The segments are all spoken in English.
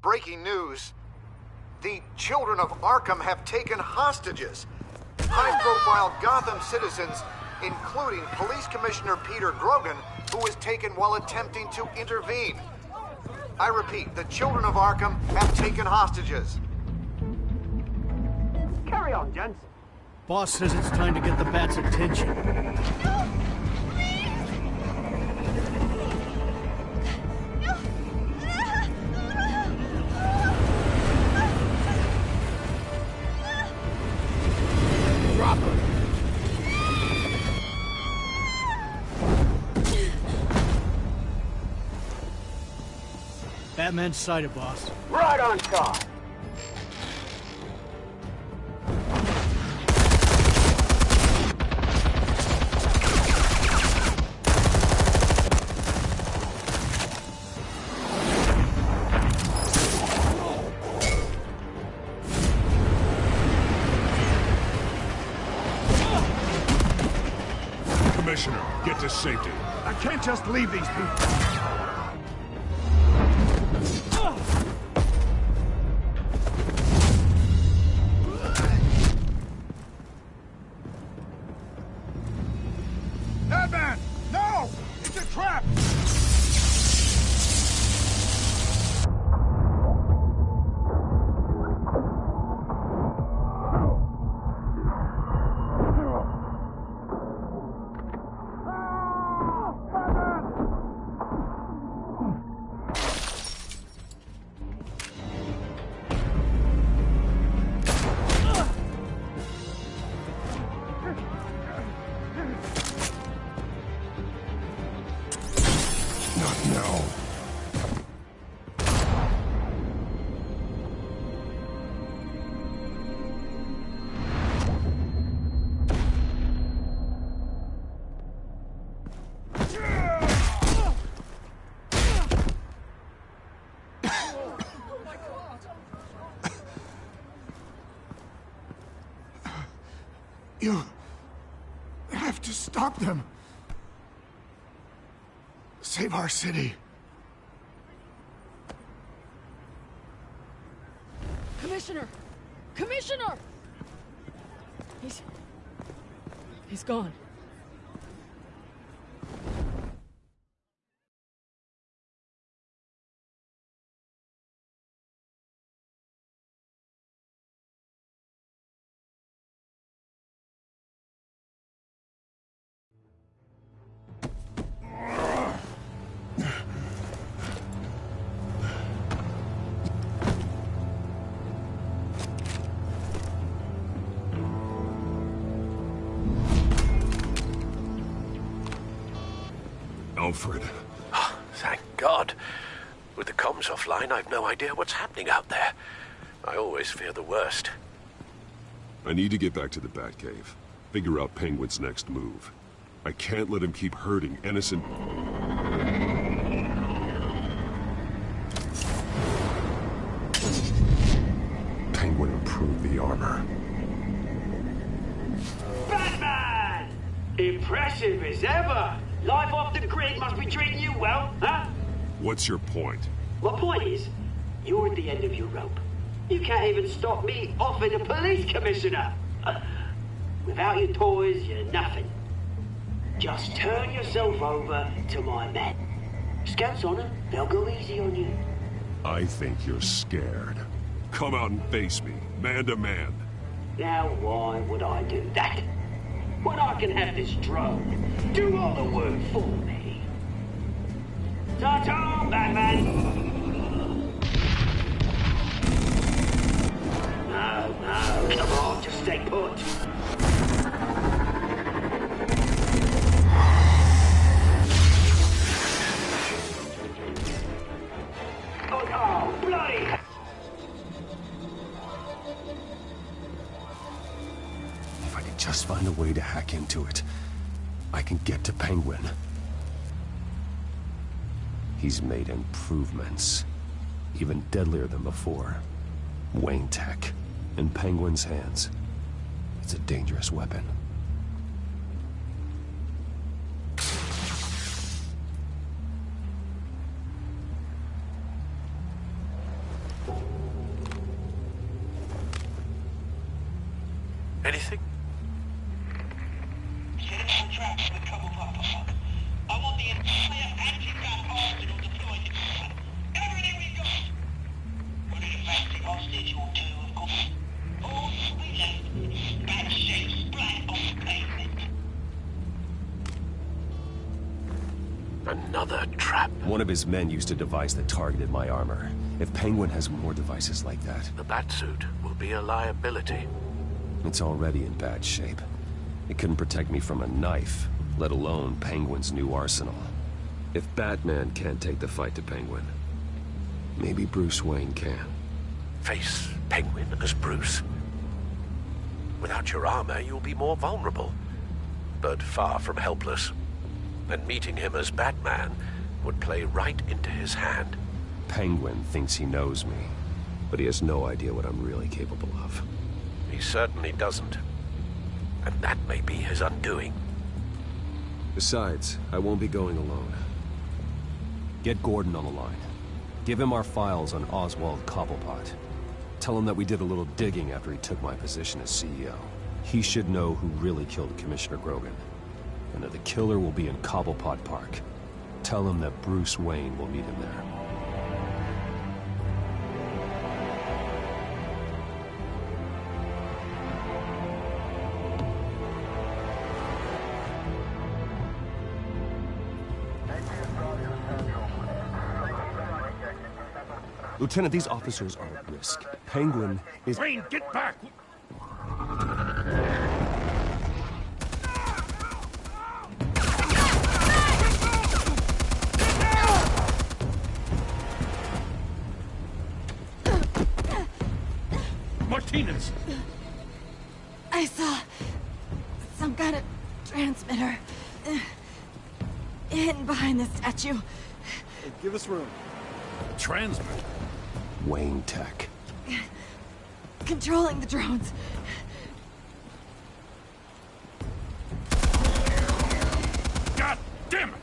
Breaking news. The children of Arkham have taken hostages. High-profile Gotham citizens, including Police Commissioner Peter Grogan, who was taken while attempting to intervene. I repeat, the children of Arkham have taken hostages. Carry on, gents. Boss says it's time to get the Bat's attention. No! Please! No! Drop her! Batman's sighted, boss. Right on time. Commissioner, get to safety. I can't just leave these people. Batman! No! It's a trap! Not now. You have to stop them. Save our city. Commissioner! Commissioner! He's gone. Alfred. Oh, thank God. With the comms offline, I've no idea what's happening out there. I always fear the worst. I need to get back to the Batcave. Figure out Penguin's next move. I can't let him keep hurting innocent... Penguin improved the armor. Batman! Impressive as ever. Life off the grid must be treating you well, huh? What's your point? My point is, you're at the end of your rope. You can't even stop me offing a police commissioner. Without your toys, you're nothing. Just turn yourself over to my men. Scouts on it, they'll go easy on you. I think you're scared. Come out and face me, man to man. Now why would I do that? When I can have this drone do all the work for me. Ta-ta, Batman! No, come on, just stay put. Oh, bloody! If I could just find a way to hack into it, I can get to Penguin. He's made improvements, even deadlier than before. Wayne Tech, in Penguin's hands. It's a dangerous weapon. Anything? Set up a trap for the Cobblepot Park. I want the entire anti-gas arsenal deployed in one. Everything we got! We're in a fancy hostage or two, of course. All we left is bad shape splat on the pavement. Another trap. One of his men used a device that targeted my armor. If Penguin has more devices like that... The Batsuit will be a liability. It's already in bad shape. It couldn't protect me from a knife, let alone Penguin's new arsenal. If Batman can't take the fight to Penguin, maybe Bruce Wayne can. Face Penguin as Bruce? Without your armor, you'll be more vulnerable, but far from helpless. And meeting him as Batman would play right into his hand. Penguin thinks he knows me, but he has no idea what I'm really capable of. He certainly doesn't. And that may be his undoing. Besides, I won't be going alone. Get Gordon on the line. Give him our files on Oswald Cobblepot. Tell him that we did a little digging after he took my position as CEO. He should know who really killed Commissioner Grogan, and that the killer will be in Cobblepot Park. Tell him that Bruce Wayne will meet him there. Lieutenant, these officers are at risk. Penguin is... Wayne, get back! Martinez! I saw some kind of transmitter hidden behind the statue. Hey, give us room. Transmitter? Wayne Tech. Controlling the drones. God damn it!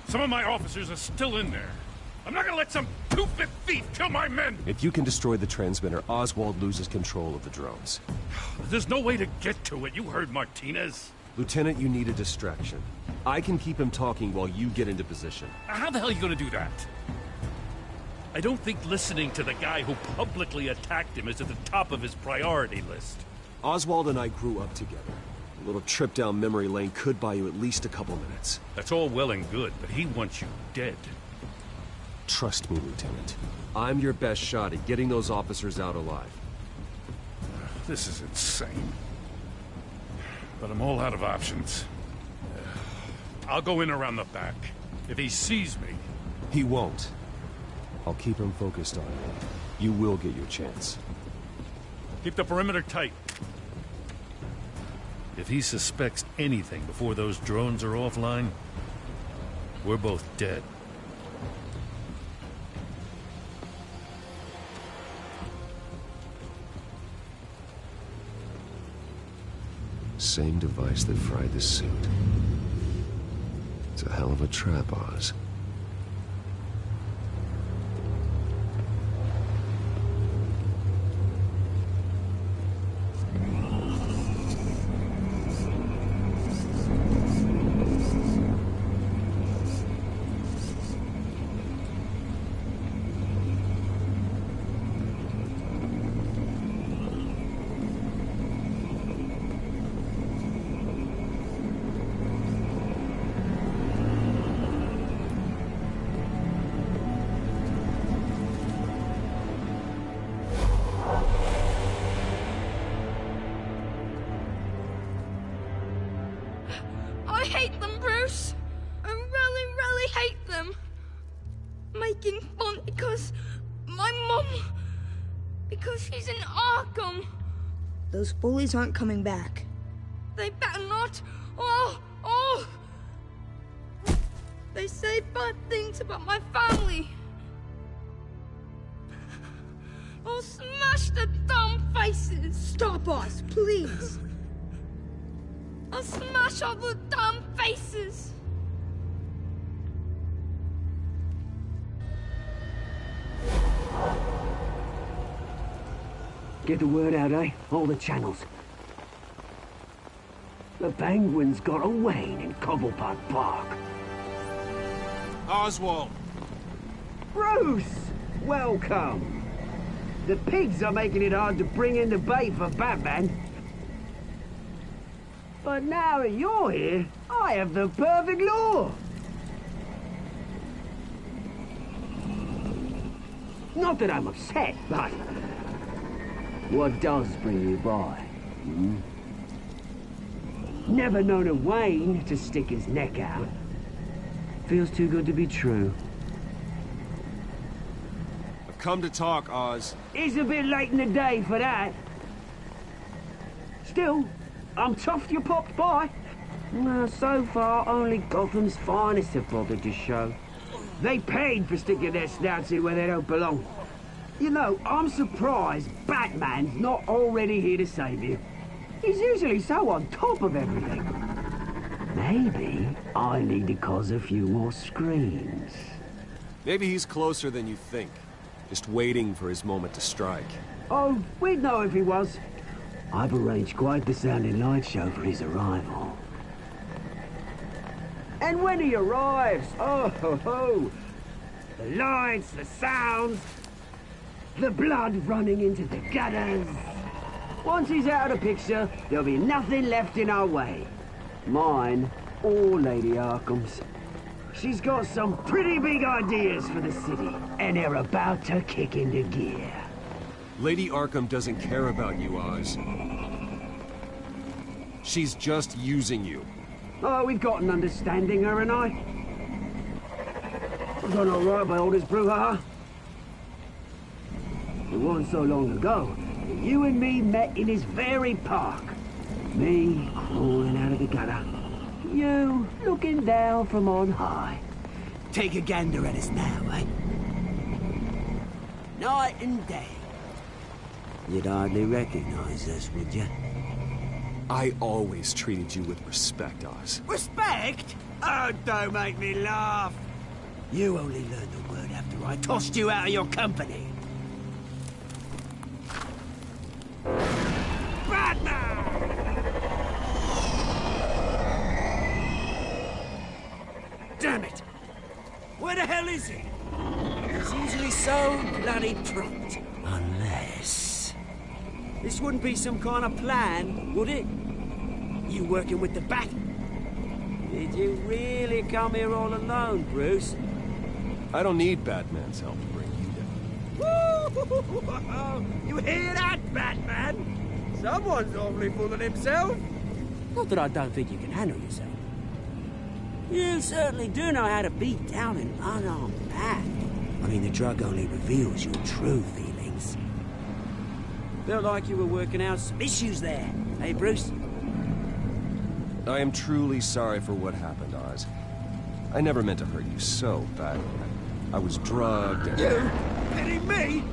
Some of my officers are still in there. I'm not gonna let some two-bit thief kill my men! If you can destroy the transmitter, Oswald loses control of the drones. There's no way to get to it. You heard Martinez. Lieutenant, you need a distraction. I can keep him talking while you get into position. How the hell are you gonna do that? I don't think listening to the guy who publicly attacked him is at the top of his priority list. Oswald and I grew up together. A little trip down memory lane could buy you at least a couple minutes. That's all well and good, but he wants you dead. Trust me, Lieutenant. I'm your best shot at getting those officers out alive. This is insane. But I'm all out of options. I'll go in around the back. If he sees me... He won't. I'll keep him focused on you. You will get your chance. Keep the perimeter tight. If he suspects anything before those drones are offline, we're both dead. Same device that fried the suit. It's a hell of a trap, Oz. I hate them, Bruce. I really, really hate them. Making fun because my mum... because she's in Arkham. Those bullies aren't coming back. They better not. Oh! They say bad things about my family. I'll smash the dumb faces. Stop us, please. I'll smash all the dumb faces. Get the word out, eh? All the channels. The Penguin's got a Wayne in Cobblepot Park. Oswald! Bruce! Welcome! The pigs are making it hard to bring in the bait for Batman. But now that you're here, I have the perfect lure! Not that I'm upset, but... what does bring you by? Hmm? Never known a Wayne to stick his neck out. Feels too good to be true. I've come to talk, Oz. It's a bit late in the day for that. Still, I'm chuffed you popped by. Well, so far, only Gotham's finest have bothered to show. They paid for sticking their snouts in where they don't belong. You know, I'm surprised Batman's not already here to save you. He's usually so on top of everything. Maybe I need to cause a few more screams. Maybe he's closer than you think. Just waiting for his moment to strike. Oh, we'd know if he was. I've arranged quite the sounding light show for his arrival. And when he arrives, oh ho ho! The lights, the sounds, the blood running into the gutters. Once he's out of the picture, there'll be nothing left in our way. Mine or Lady Arkham's. She's got some pretty big ideas for the city, and they're about to kick into gear. Lady Arkham doesn't care about you, Oz. She's just using you. Oh, we've got an understanding, her and I. I've done all right by all this brouhaha. It wasn't so long ago that you and me met in this very park. Me crawling out of the gutter. You looking down from on high. Take a gander at us now, eh? Night and day. You'd hardly recognize us, would you? I always treated you with respect, Oz. Respect? Oh, don't make me laugh. You only learned the word after I tossed you out of your company. Batman! Damn it! Where the hell is he? He's usually so bloody prompt. Unless... this wouldn't be some kind of plan, would it? You working with the Bat? Did you really come here all alone, Bruce? I don't need Batman's help to bring you down. Woo! You hear that, Batman? Someone's awfully full of himself. Not that I don't think you can handle yourself. You certainly do know how to beat down an unarmed Bat. I mean, the drug only reveals your true feelings. Felt like you were working out some issues there, hey, Bruce? I am truly sorry for what happened, Oz. I never meant to hurt you so badly. I was drugged and... You? Pitying me?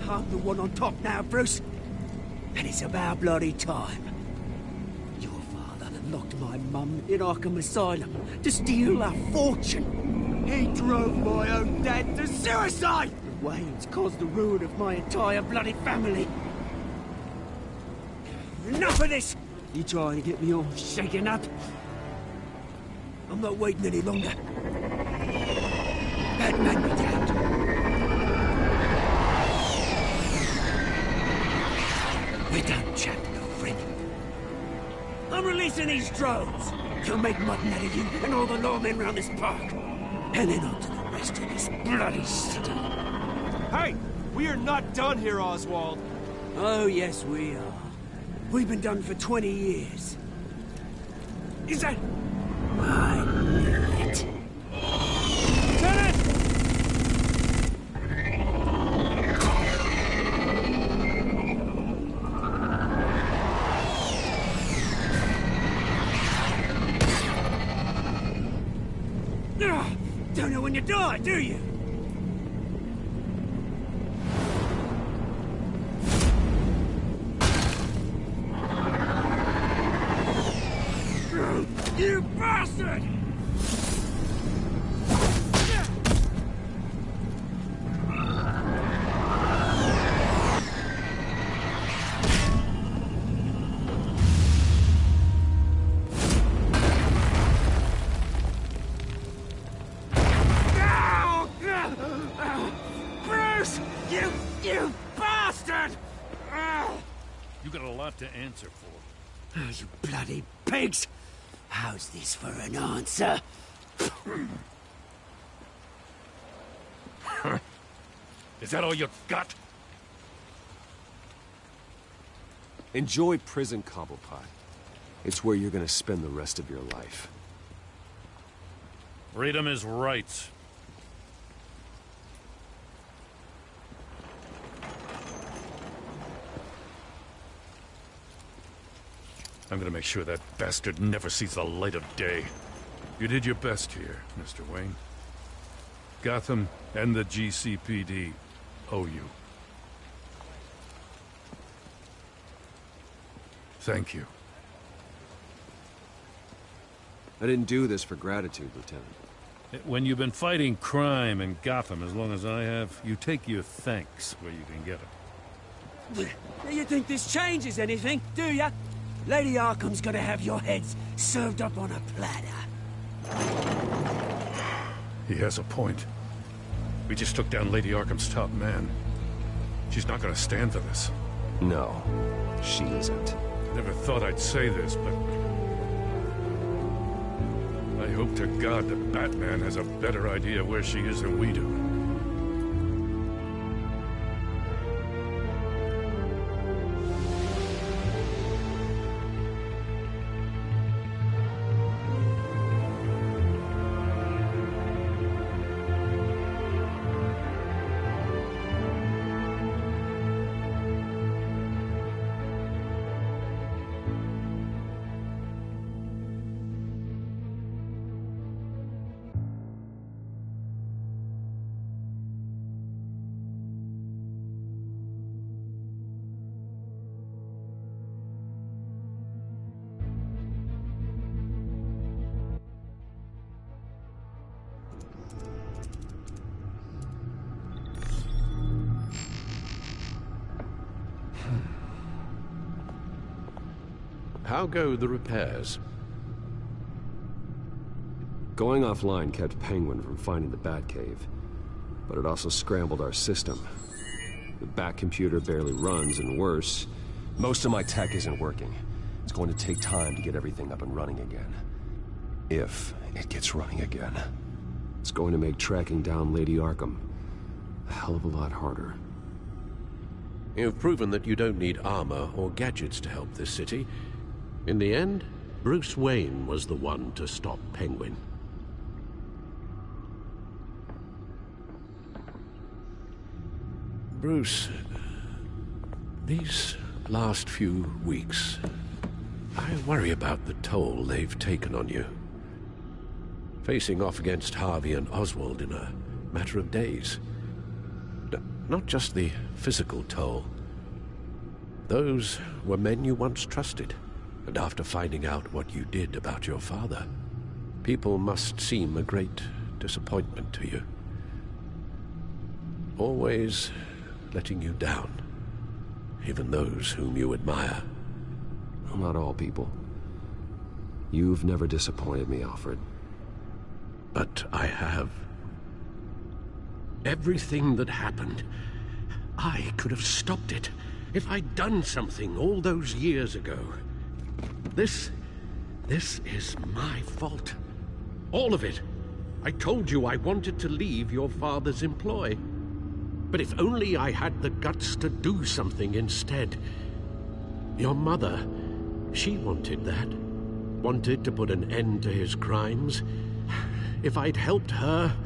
I'm the one on top now, Bruce. And it's about bloody time. Your father locked my mum in Arkham Asylum to steal a fortune. He drove my own dad to suicide! The Waynes caused the ruin of my entire bloody family. Enough of this! You trying to get me all shaken up? I'm not waiting any longer. Batman me down. We're done chatting, old friend. I'm releasing these drones. You'll make mutton out of you and all the lawmen around this park. And then on to the rest of this bloody city. Hey! We are not done here, Oswald. Oh, yes, we are. We've been done for 20 years. Is that... I knew it. Turn it! Don't know when you die, do you? You bastard! to answer for. Oh, you bloody pigs! How's this for an answer? Is that all you got? Enjoy prison, Cobblepot. It's where you're gonna spend the rest of your life. Freedom is rights. I'm gonna make sure that bastard never sees the light of day. You did your best here, Mr. Wayne. Gotham and the GCPD owe you. Thank you. I didn't do this for gratitude, Lieutenant. When you've been fighting crime in Gotham as long as I have, you take your thanks where you can get them. You think this changes anything, do ya? Lady Arkham's gonna have your heads served up on a platter. He has a point. We just took down Lady Arkham's top man. She's not gonna stand for this. No, she isn't. Never thought I'd say this, but I hope to God that Batman has a better idea where she is than we do. How go the repairs? Going offline kept Penguin from finding the Batcave, but it also scrambled our system. The Bat computer barely runs, and worse, most of my tech isn't working. It's going to take time to get everything up and running again. If it gets running again. It's going to make tracking down Lady Arkham a hell of a lot harder. You've proven that you don't need armor or gadgets to help this city. In the end, Bruce Wayne was the one to stop Penguin. Bruce, these last few weeks, I worry about the toll they've taken on you. Facing off against Harvey and Oswald in a matter of days. Not just the physical toll. Those were men you once trusted. And after finding out what you did about your father, people must seem a great disappointment to you. Always letting you down, even those whom you admire. Well, not all people. You've never disappointed me, Alfred. But I have. Everything that happened, I could have stopped it if I'd done something all those years ago. This is my fault. All of it. I told you I wanted to leave your father's employ. But if only I had the guts to do something instead. Your mother, she wanted that. Wanted to put an end to his crimes. If I'd helped her...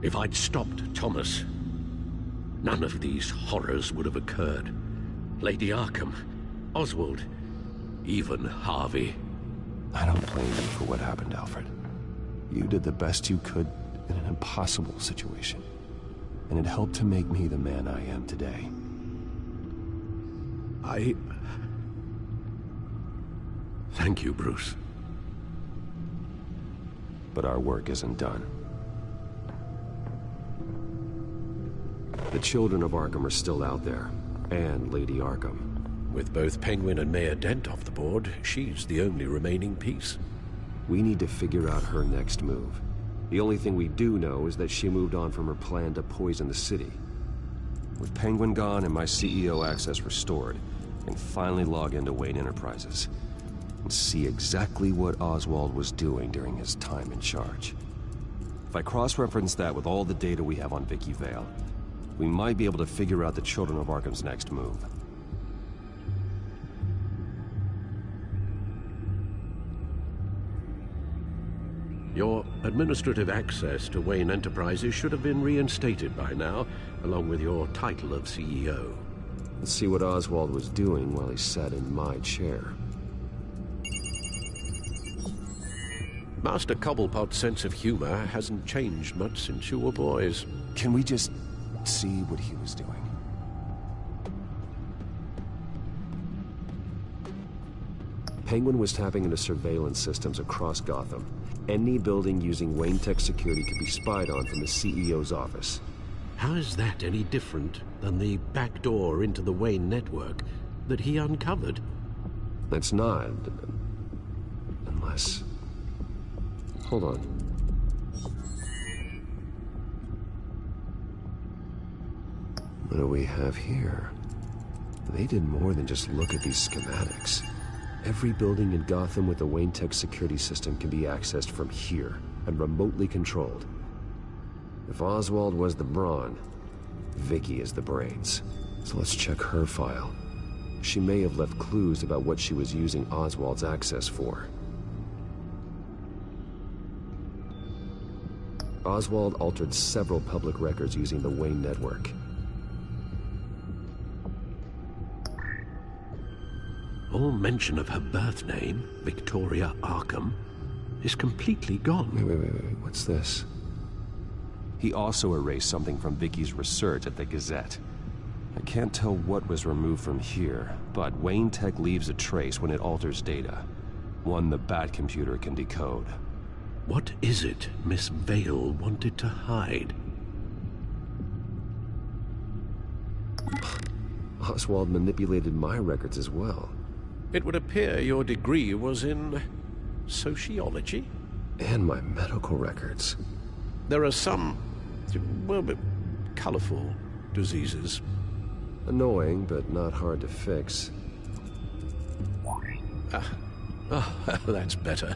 If I'd stopped Thomas, none of these horrors would have occurred. Lady Arkham, Oswald, even Harvey. I don't blame you for what happened, Alfred. You did the best you could in an impossible situation. And it helped to make me the man I am today. Thank you, Bruce. But our work isn't done. The children of Arkham are still out there, and Lady Arkham. With both Penguin and Mayor Dent off the board, she's the only remaining piece. We need to figure out her next move. The only thing we do know is that she moved on from her plan to poison the city. With Penguin gone and my CEO access restored, can finally log into Wayne Enterprises and see exactly what Oswald was doing during his time in charge. If I cross-reference that with all the data we have on Vicky Vale, we might be able to figure out the Children of Arkham's next move. Your administrative access to Wayne Enterprises should have been reinstated by now, along with your title of CEO. Let's see what Oswald was doing while he sat in my chair. Master Cobblepot's sense of humor hasn't changed much since you were boys. Can we just see what he was doing? Penguin was tapping into surveillance systems across Gotham. Any building using Wayne Tech security could be spied on from the CEO's office. How is that any different than the back door into the Wayne network that he uncovered? It's not. Unless... Hold on. What do we have here? They did more than just look at these schematics. Every building in Gotham with the Wayne Tech security system can be accessed from here and remotely controlled. If Oswald was the brawn, Vicky is the brains. So let's check her file. She may have left clues about what she was using Oswald's access for. Oswald altered several public records using the Wayne network. All mention of her birth name, Victoria Arkham, is completely gone. Wait. What's this? He also erased something from Vicky's research at the Gazette. I can't tell what was removed from here, but Wayne Tech leaves a trace when it alters data. One the Bat computer can decode. What is it Miss Vale wanted to hide? Oswald manipulated my records as well. It would appear your degree was in sociology? And my medical records. There are some, well, colorful diseases. Annoying, but not hard to fix. That's better.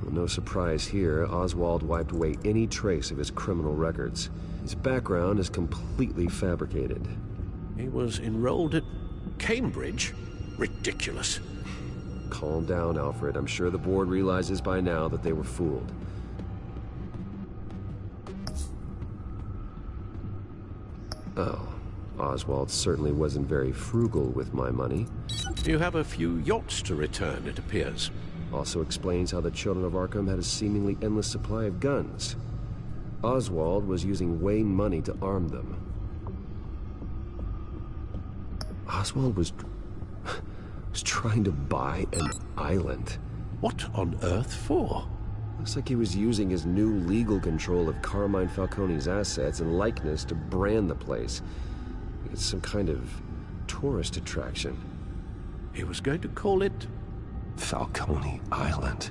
Well, no surprise here, Oswald wiped away any trace of his criminal records. His background is completely fabricated. He was enrolled at Cambridge? Ridiculous. Calm down, Alfred. I'm sure the board realizes by now that they were fooled. Oh, Oswald certainly wasn't very frugal with my money. You have a few yachts to return, it appears. Also explains how the Children of Arkham had a seemingly endless supply of guns. Oswald was using Wayne money to arm them. Oswald was trying to buy an island. What on earth for? Looks like he was using his new legal control of Carmine Falcone's assets and likeness to brand the place. It's some kind of tourist attraction. He was going to call it Falcone Island.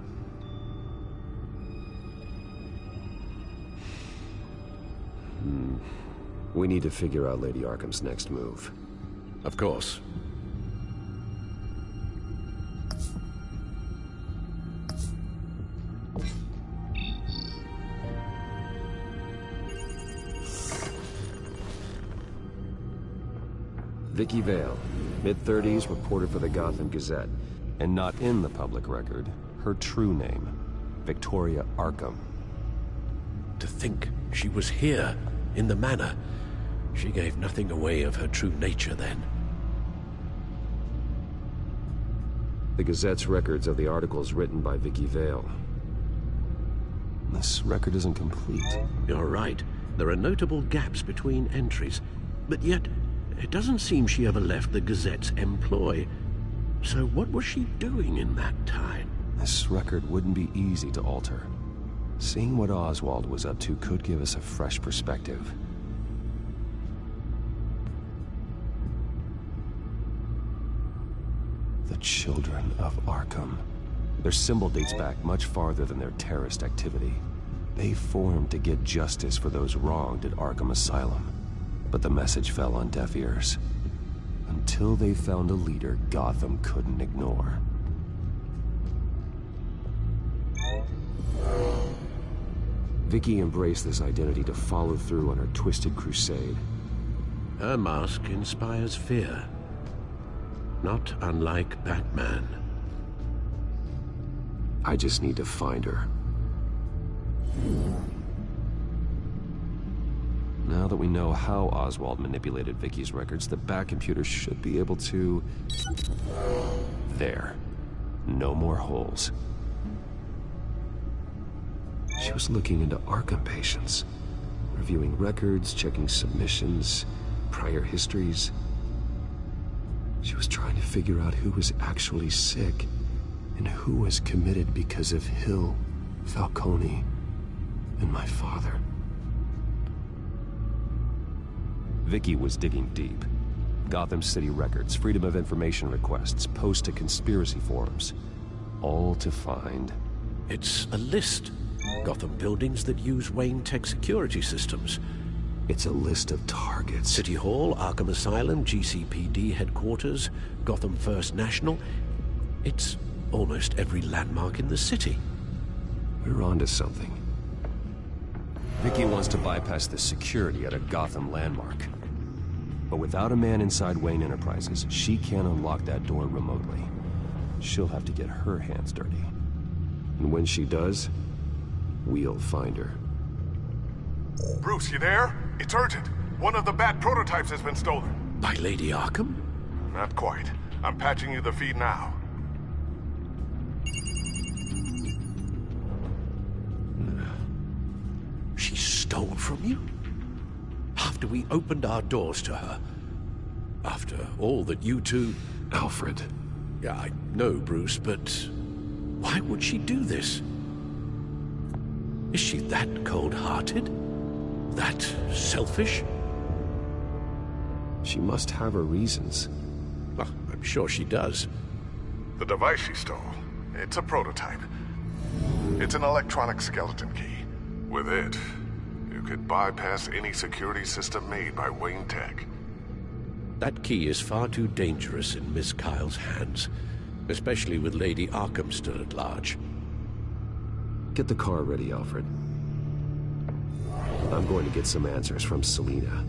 We need to figure out Lady Arkham's next move. Of course. Vicky Vale, mid-30s, reported for the Gotham Gazette. And not in the public record, her true name, Victoria Arkham. To think she was here, in the manor. She gave nothing away of her true nature then. The Gazette's records of the articles written by Vicky Vale. This record isn't complete. You're right. There are notable gaps between entries. But yet, it doesn't seem she ever left the Gazette's employ. So what was she doing in that time? This record wouldn't be easy to alter. Seeing what Oswald was up to could give us a fresh perspective. The Children of Arkham. Their symbol dates back much farther than their terrorist activity. They formed to get justice for those wronged at Arkham Asylum. But the message fell on deaf ears. until they found a leader Gotham couldn't ignore. Vicky embraced this identity to follow through on her twisted crusade. Her mask inspires fear. Not unlike Batman. I just need to find her. Now that we know how Oswald manipulated Vicky's records, the Bat computer should be able to... There. No more holes. She was looking into Arkham patients, reviewing records, checking submissions, prior histories. She was trying to figure out who was actually sick and who was committed because of Hill, Falcone, and my father. Vicky was digging deep. Gotham City records, Freedom of Information requests, posts to conspiracy forums. All to find... It's a list. Gotham buildings that use Wayne Tech security systems. It's a list of targets. City Hall, Arkham Asylum, GCPD headquarters, Gotham First National. It's almost every landmark in the city. We're onto something. Vicky wants to bypass the security at a Gotham landmark. But without a man inside Wayne Enterprises, she can't unlock that door remotely. She'll have to get her hands dirty. And when she does, we'll find her. Bruce, you there? It's urgent. One of the Bat prototypes has been stolen. By Lady Arkham? Not quite. I'm patching you the feed now. She stole from you? After we opened our doors to her? After all that you two... Alfred. Yeah, I know, Bruce, but... why would she do this? Is she that cold-hearted? That selfish? She must have her reasons. Well, I'm sure she does. The device she stole, it's a prototype. It's an electronic skeleton key. With it, you could bypass any security system made by Wayne Tech. That key is far too dangerous in Miss Kyle's hands, especially with Lady Arkham still at large. Get the car ready, Alfred. I'm going to get some answers from Selina.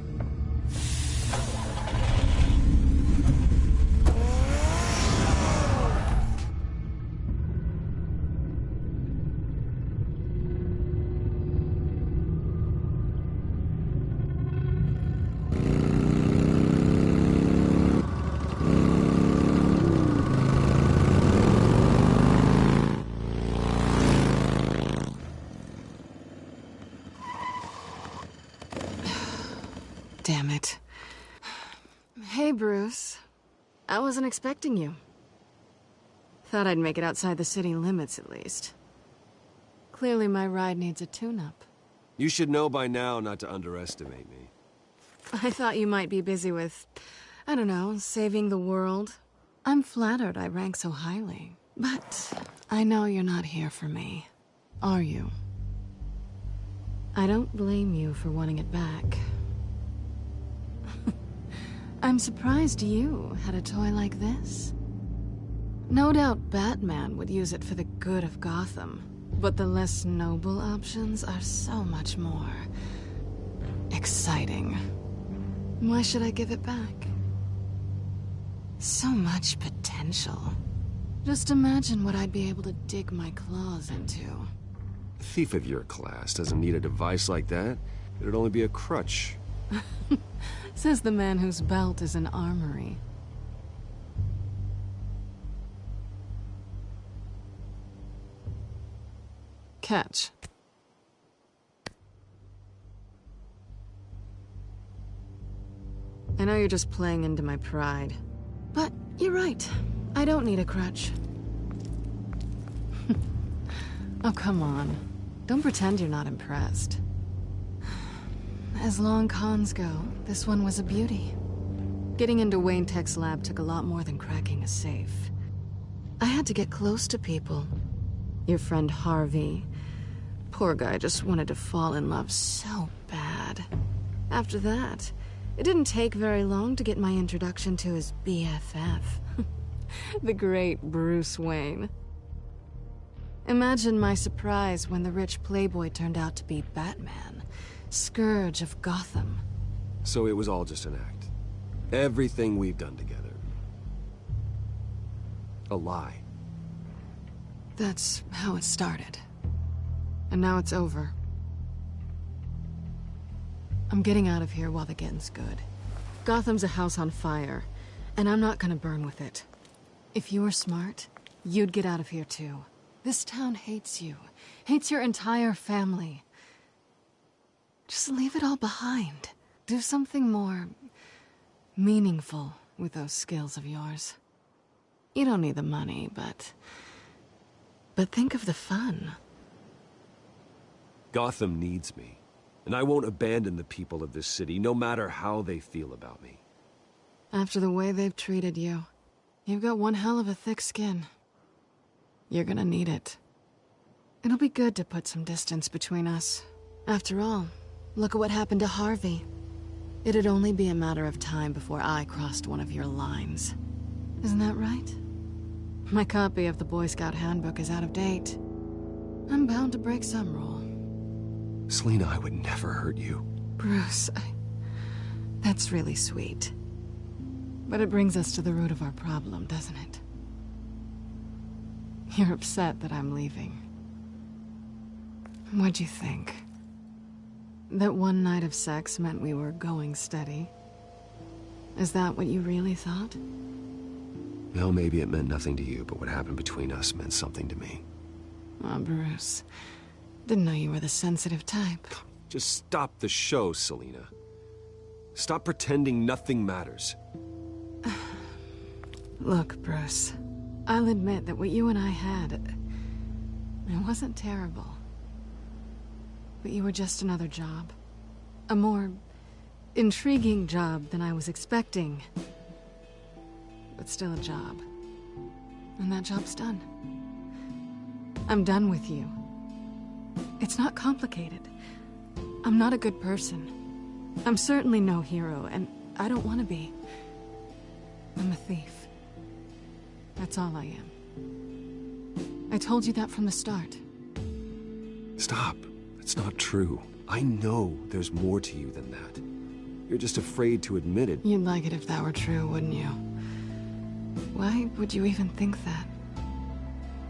Damn it. Hey, Bruce. I wasn't expecting you. Thought I'd make it outside the city limits, at least. Clearly my ride needs a tune-up. You should know by now not to underestimate me. I thought you might be busy with, I don't know, saving the world. I'm flattered I rank so highly. But I know you're not here for me, are you? I don't blame you for wanting it back. I'm surprised you had a toy like this. No doubt Batman would use it for the good of Gotham, but the less noble options are so much more exciting. Why should I give it back? So much potential. Just imagine what I'd be able to dig my claws into. A thief of your class doesn't need a device like that. It'd only be a crutch. Says the man whose belt is an armory. Catch. I know you're just playing into my pride, but you're right. I don't need a crutch. Oh, come on. Don't pretend you're not impressed. As long cons go, this one was a beauty. Getting into Wayne Tech's lab took a lot more than cracking a safe. I had to get close to people. Your friend Harvey. Poor guy just wanted to fall in love so bad. After that, It didn't take very long to get my introduction to his BFF. The great Bruce Wayne. Imagine my surprise when the rich playboy turned out to be Batman, Scourge of Gotham. So it was all just an act. Everything we've done together. A lie. That's how it started. And now it's over. I'm getting out of here while the getting's good. Gotham's a house on fire, and I'm not gonna burn with it. If you were smart, you'd get out of here too. This town hates you. Hates your entire family. Just leave it all behind. Do something more meaningful with those skills of yours. You don't need the money, but think of the fun. Gotham needs me, and I won't abandon the people of this city, no matter how they feel about me. After the way they've treated you, you've got one hell of a thick skin. You're gonna need it. It'll be good to put some distance between us. After all, look at what happened to Harvey. It'd only be a matter of time before I crossed one of your lines. Isn't that right? My copy of the Boy Scout Handbook is out of date. I'm bound to break some rule. Selina, I would never hurt you. Bruce, that's really sweet. But it brings us to the root of our problem, doesn't it? You're upset that I'm leaving. What'd you think? That one night of sex meant we were going steady? Is that what you really thought? Well, maybe it meant nothing to you, but what happened between us meant something to me. Oh, Bruce. Didn't know you were the sensitive type. Just stop the show, Selina. Stop pretending nothing matters. Look, Bruce. I'll admit that what you and I had, it wasn't terrible. But you were just another job. A more intriguing job than I was expecting. But still a job. And that job's done. I'm done with you. It's not complicated. I'm not a good person. I'm certainly no hero, and I don't want to be. I'm a thief. That's all I am. I told you that from the start. Stop. It's not true. I know there's more to you than that. You're just afraid to admit it. You'd like it if that were true, wouldn't you? Why would you even think that?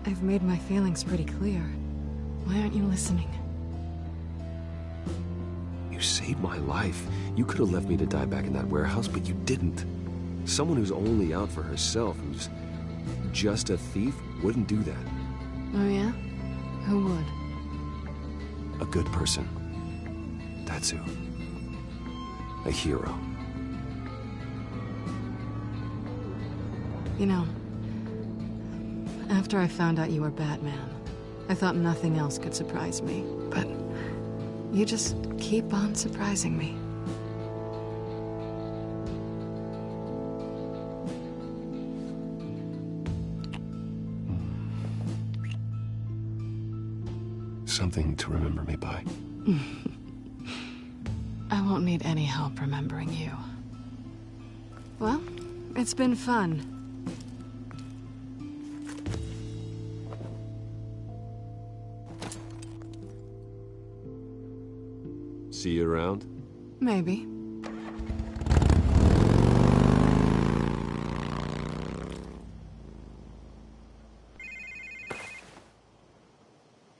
I've made my feelings pretty clear. Why aren't you listening? You saved my life. You could have left me to die back in that warehouse, but you didn't. Someone who's only out for herself, who's just a thief, wouldn't do that. Oh yeah? Who would? A good person. That's who. A hero. You know, after I found out you were Batman, I thought nothing else could surprise me, but you just keep on surprising me. Something to remember me by. I won't need any help remembering you. Well, it's been fun. See you around? Maybe.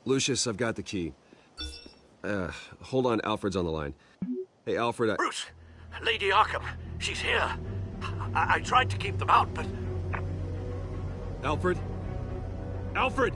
Lucius, I've got the key. Hold on, Alfred's on the line. Hey, Alfred, Bruce! Lady Arkham, she's here. I tried to keep them out, but... Alfred? Alfred!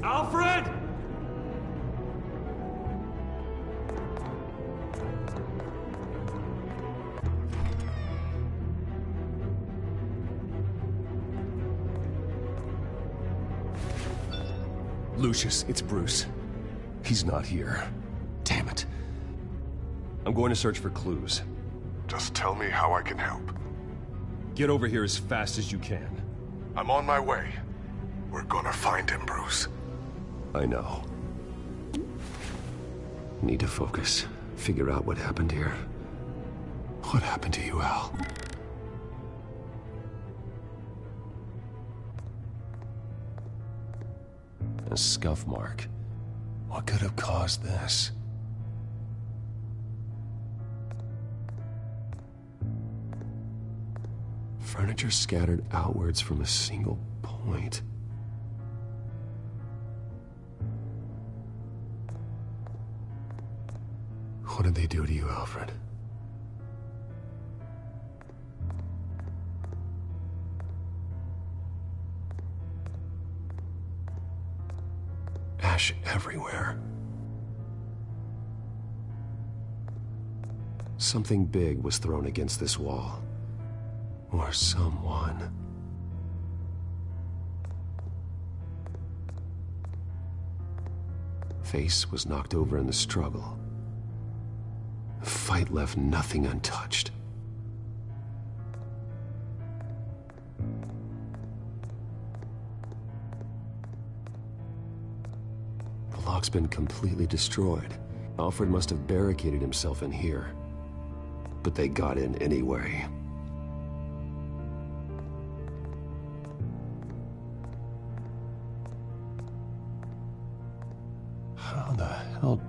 Alfred! Lucius, it's Bruce. He's not here. it. I'm going to search for clues. Just tell me how I can help. Get over here as fast as you can. I'm on my way. We're gonna find him, Bruce. I know. Need to focus. Figure out what happened here. What happened to you, Al? A scuff mark. What could have caused this? Furniture scattered outwards from a single point. What did they do to you, Alfred? Ash everywhere. Something big was thrown against this wall. Or someone. Face was knocked over in the struggle. The fight left nothing untouched. The lock's been completely destroyed. Alfred must have barricaded himself in here. But they got in anyway. How the hell...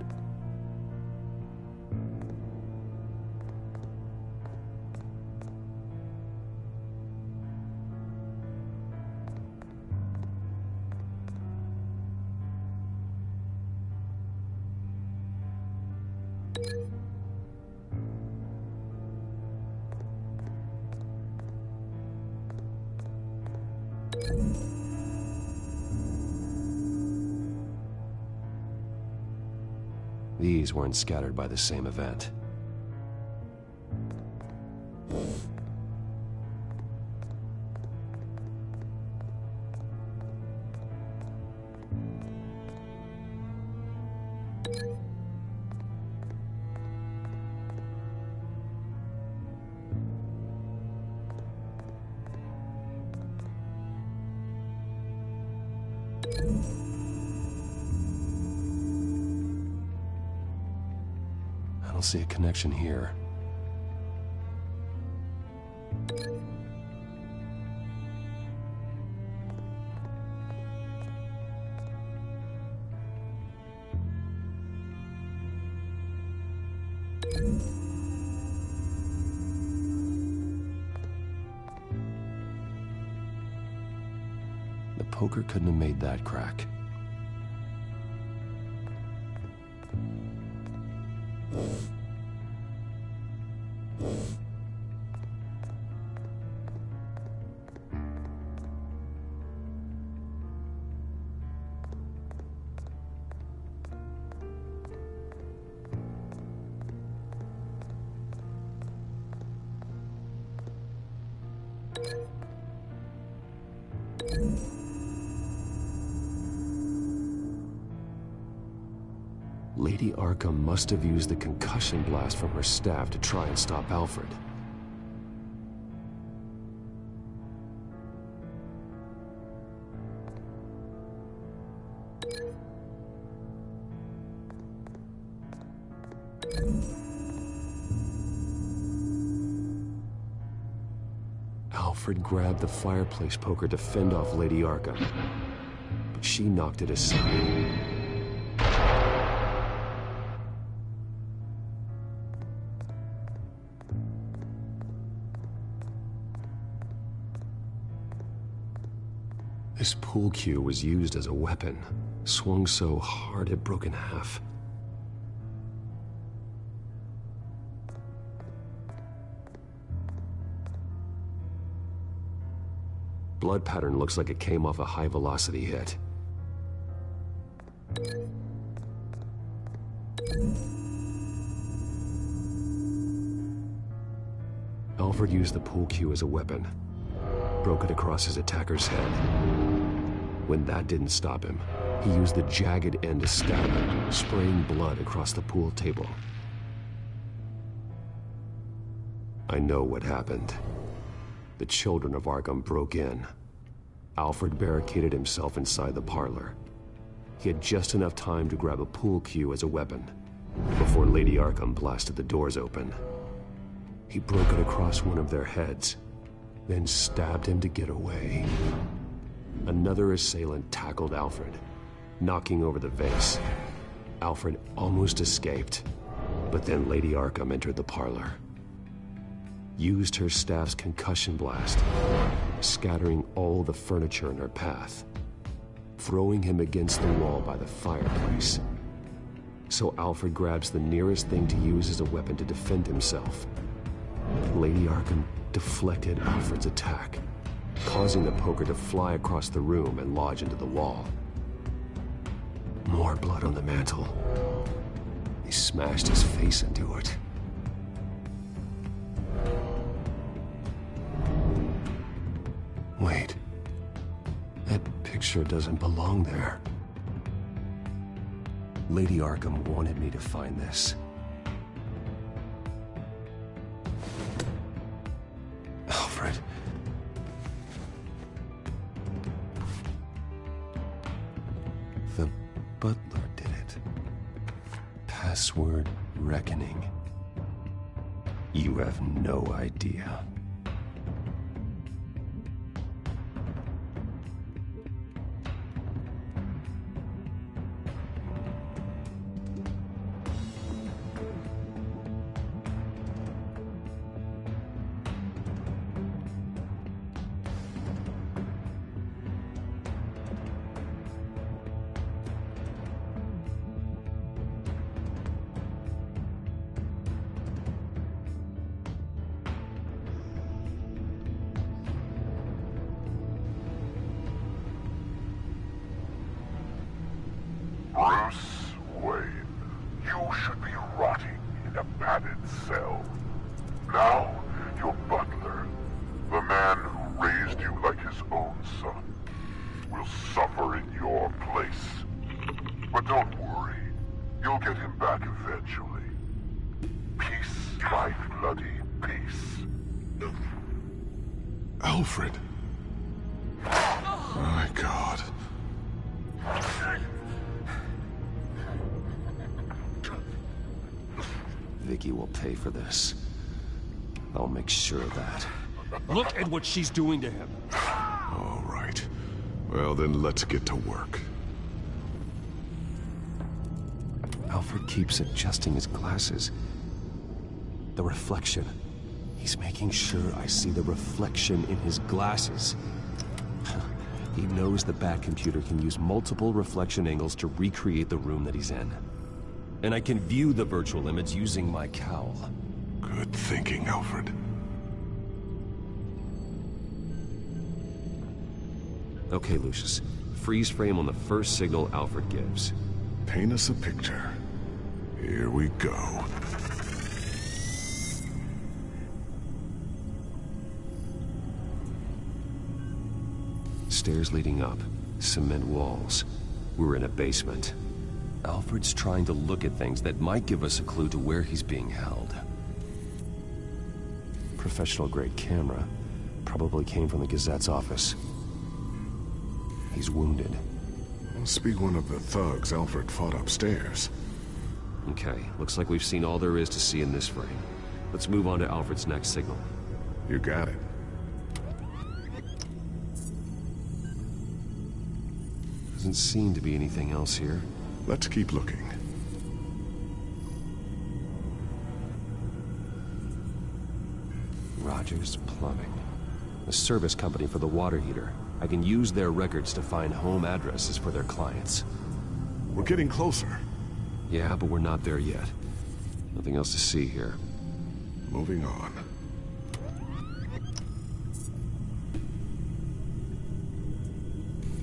These weren't scattered by the same event. I don't see a connection here. The poker couldn't have made that crack. Lady Arkham must have used the concussion blast from her staff to try and stop Alfred. Alfred grabbed the fireplace poker to fend off Lady Arkham, but she knocked it aside. This pool cue was used as a weapon, swung so hard it broke in half. Blood pattern looks like it came off a high-velocity hit. Alfred used the pool cue as a weapon. Broke it across his attacker's head. When that didn't stop him, He used the jagged end to stab her, spraying blood across the pool table. I know what happened. The children of Arkham broke in. Alfred barricaded himself inside the parlor. He had just enough time to grab a pool cue as a weapon before Lady Arkham blasted the doors open. He broke it across one of their heads, then stabbed him to get away. Another assailant tackled Alfred, knocking over the vase. Alfred almost escaped, but then Lady Arkham entered the parlor. Used her staff's concussion blast, scattering all the furniture in her path, throwing him against the wall by the fireplace. So Alfred grabs the nearest thing to use as a weapon to defend himself. Lady Arkham deflected Alfred's attack, causing the poker to fly across the room and lodge into the wall. More blood on the mantel. He smashed his face into it. Wait. That picture doesn't belong there. Lady Arkham wanted me to find this. Alfred. The butler did it. Password reckoning. You have no idea. Bruce Wayne, you should be rotting in a padded cell. Now, your butler, the man who raised you like his own son, will suffer in your place. But don't worry, you'll get him back eventually. Peace, my bloody peace. Alfred. My God. Vicky will pay for this. I'll make sure of that. Look at what she's doing to him. All right. Well, then let's get to work. Alfred keeps adjusting his glasses. The reflection. He's making sure I see the reflection in his glasses. He knows the Batcomputer can use multiple reflection angles to recreate the room that he's in. And I can view the virtual image using my cowl. Good thinking, Alfred. Okay, Lucius. Freeze frame on the first signal Alfred gives. Paint us a picture. Here we go. Stairs leading up, cement walls. We're in a basement. Alfred's trying to look at things that might give us a clue to where he's being held. Professional-grade camera. Probably came from the Gazette's office. He's wounded. Must be one of the thugs Alfred fought upstairs. Okay, looks like we've seen all there is to see in this frame. Let's move on to Alfred's next signal. You got it. Doesn't seem to be anything else here. Let's keep looking. Rogers Plumbing. A service company for the water heater. I can use their records to find home addresses for their clients. We're getting closer. Yeah, but we're not there yet. Nothing else to see here. Moving on.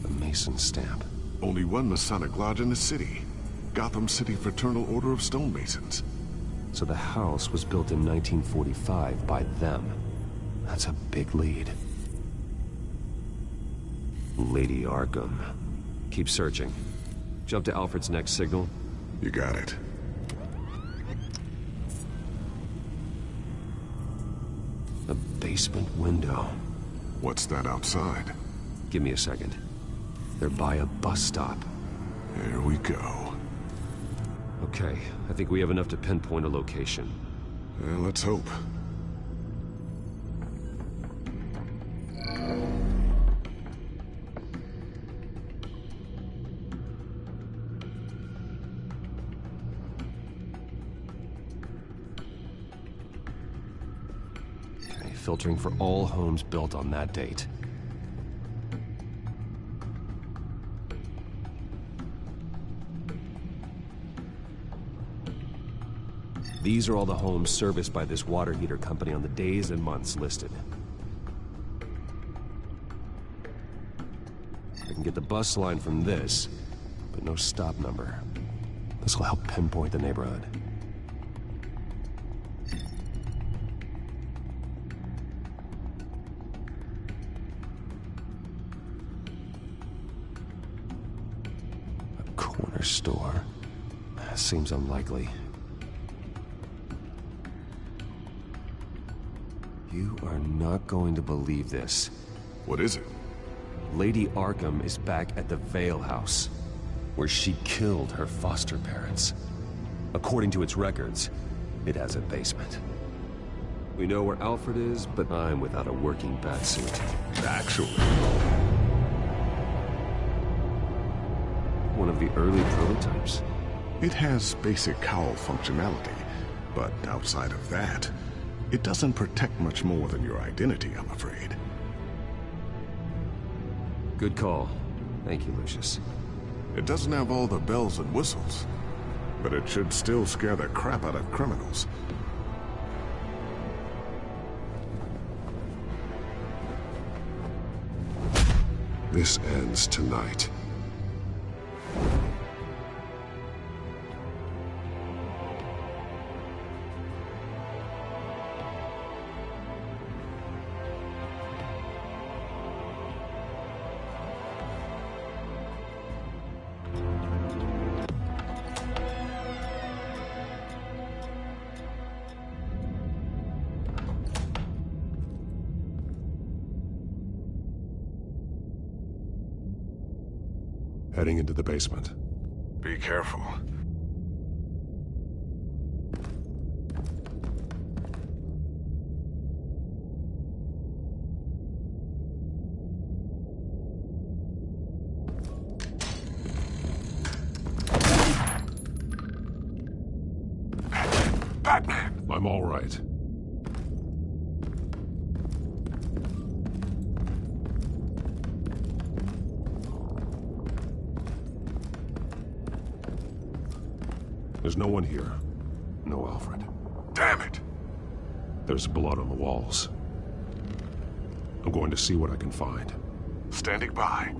The Mason stamp. Only one Masonic lodge in the city. Gotham City Fraternal Order of Stonemasons. So the house was built in 1945 by them. That's a big lead. Lady Arkham. Keep searching. Jump to Alfred's next signal. You got it. A basement window. What's that outside? Give me a second. They're by a bus stop. Here we go. Okay, I think we have enough to pinpoint a location. Well, let's hope. Okay, filtering for all homes built on that date. These are all the homes serviced by this water heater company on the days and months listed. I can get the bus line from this, but no stop number. This will help pinpoint the neighborhood. A corner store. Seems unlikely. You are not going to believe this. What is it? Lady Arkham is back at the Vale House, where she killed her foster parents. According to its records, it has a basement. We know where Alfred is, but I'm without a working batsuit. Actually. One of the early prototypes. It has basic cowl functionality, but outside of that, it doesn't protect much more than your identity, I'm afraid. Good call. Thank you, Lucius. It doesn't have all the bells and whistles, but it should still scare the crap out of criminals. This ends tonight. Heading into the basement. Be careful. Batman! I'm all right. There's no one here. No Alfred. Damn it! There's blood on the walls. I'm going to see what I can find. Standing by.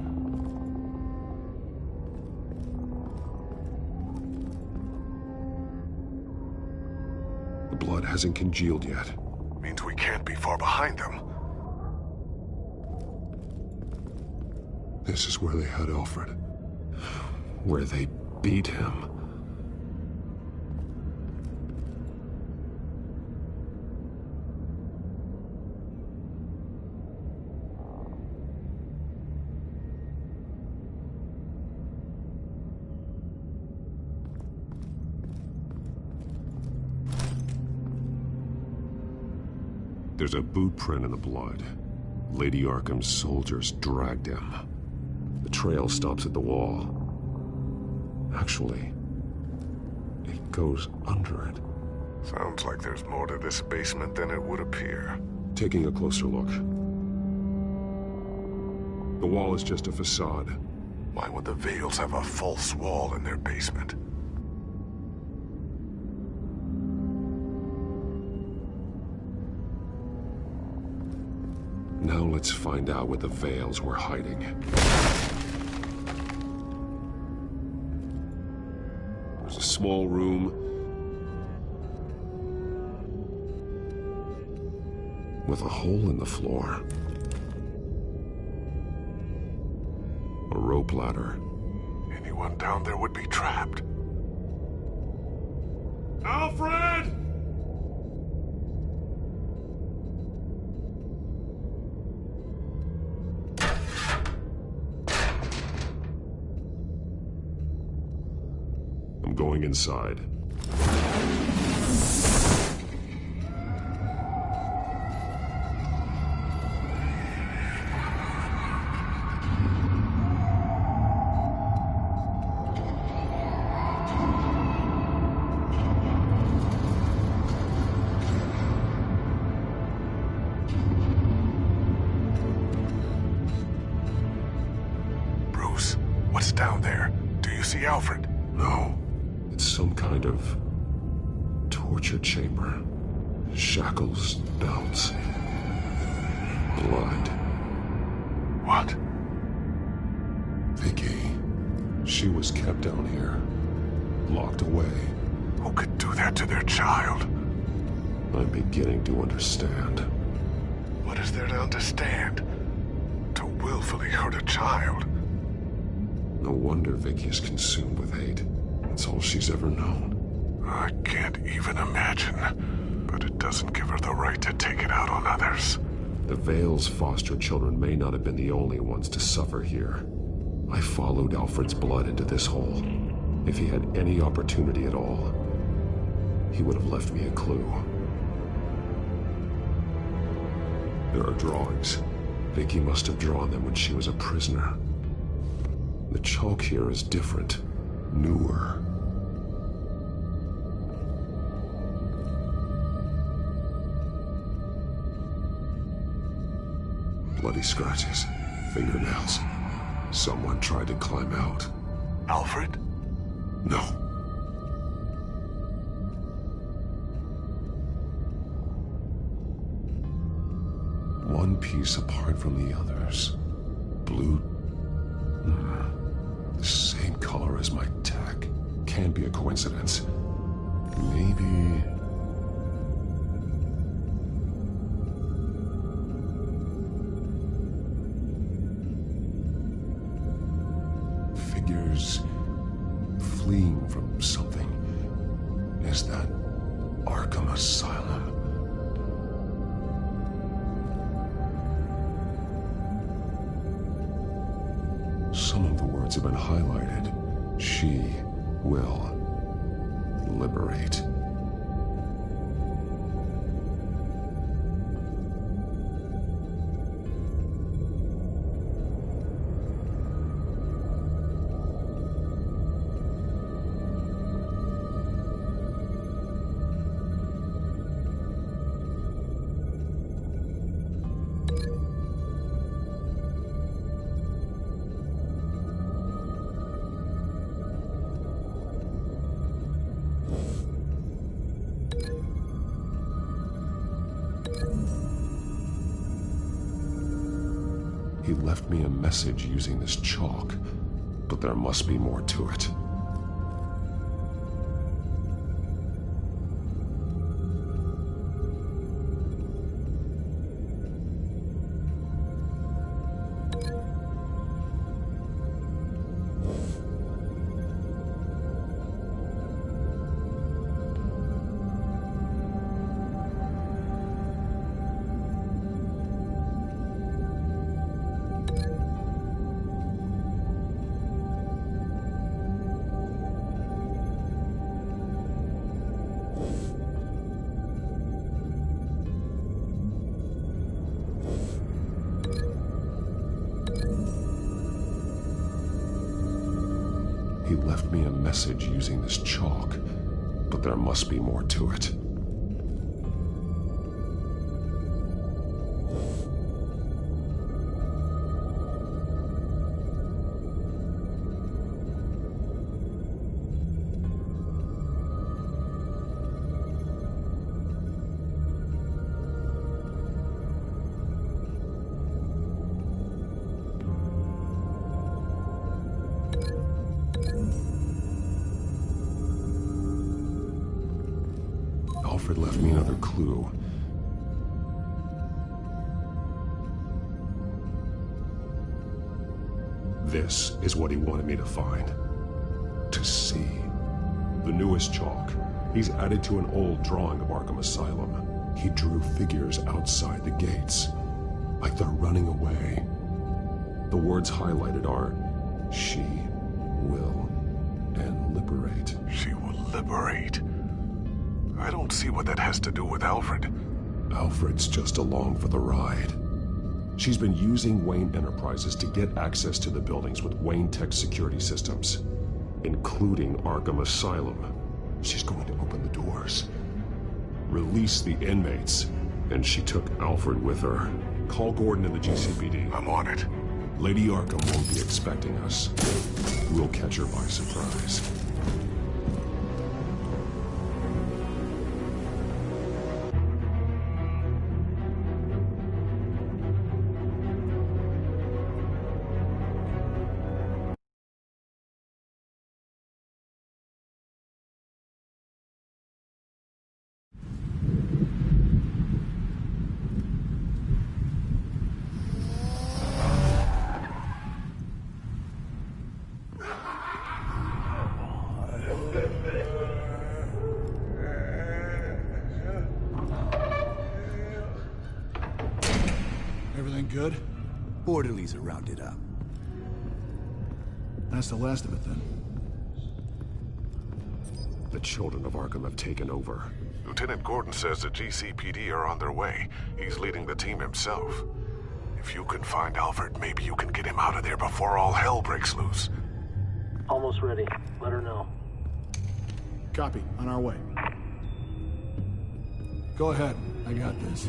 The blood hasn't congealed yet. Means we can't be far behind them. This is where they had Alfred. Where they beat him. There's a boot print in the blood. Lady Arkham's soldiers dragged him. The trail stops at the wall. Actually, it goes under it. Sounds like there's more to this basement than it would appear. Taking a closer look. The wall is just a facade. Why would the Vales have a false wall in their basement? Now let's find out what the Vales were hiding. There's a small room with a hole in the floor. A rope ladder. Anyone Everyone down there would be trapped. Alfred! I'm going inside. Bruce, what's down there? Do you see Alfred? No. It's some kind of torture chamber. Shackles, belts, blood. What? Vicky. She was kept down here, locked away. Who could do that to their child? I'm beginning to understand. What is there to understand? To willfully hurt a child? No wonder Vicky is consumed with hate. It's all she's ever known. I can't even imagine. But it doesn't give her the right to take it out on others. The Vale's foster children may not have been the only ones to suffer here. I followed Alfred's blood into this hole. If he had any opportunity at all, he would have left me a clue. There are drawings. Vicky must have drawn them when she was a prisoner. The chalk here is different, newer. Bloody scratches, fingernails. Someone tried to climb out. Alfred? No. One piece apart from the others. Blue. The same color as my tech. Can't be a coincidence. Maybe... figures fleeing from something. Is that Arkham Asylum? Some of the words have been highlighted. She will liberate. He left me a message using this chalk, but there must be more to it. He left me a message using this chalk, but there must be more to it. Alfred left me another clue. This is what he wanted me to find. to see. The newest chalk. He's added to an old drawing of Arkham Asylum. He drew figures outside the gates, like they're running away. The words highlighted are, "She will," and "liberate." She will liberate. I don't see what that has to do with Alfred. Alfred's just along for the ride. She's been using Wayne Enterprises to get access to the buildings with Wayne Tech security systems, including Arkham Asylum. She's going to open the doors, release the inmates, and she took Alfred with her. Call Gordon in the GCPD. I'm on it. Lady Arkham won't be expecting us. We'll catch her by surprise. Everything good? Orderlies are rounded up. That's the last of it, then. The children of Arkham have taken over. Lieutenant Gordon says the GCPD are on their way. He's leading the team himself. If you can find Alfred, maybe you can get him out of there before all hell breaks loose. Almost ready. Let her know. Copy. On our way. Go ahead. I got this.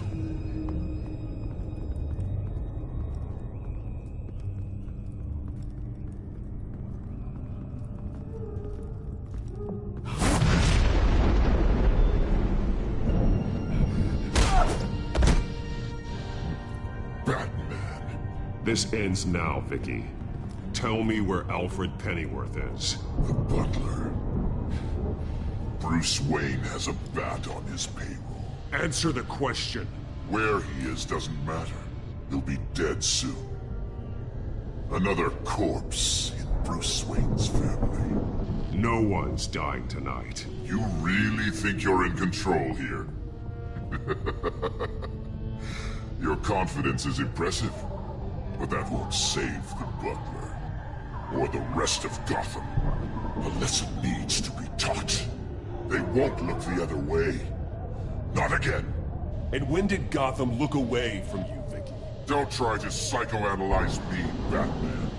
This ends now, Vicky. Tell me where Alfred Pennyworth is. The butler. Bruce Wayne has a bat on his payroll. Answer the question. Where he is doesn't matter. He'll be dead soon. Another corpse in Bruce Wayne's family. No one's dying tonight. You really think you're in control here? Your confidence is impressive. But that won't save the butler, or the rest of Gotham. A lesson needs to be taught. They won't look the other way. Not again. And when did Gotham look away from you, Vicky? Don't try to psychoanalyze me, Batman.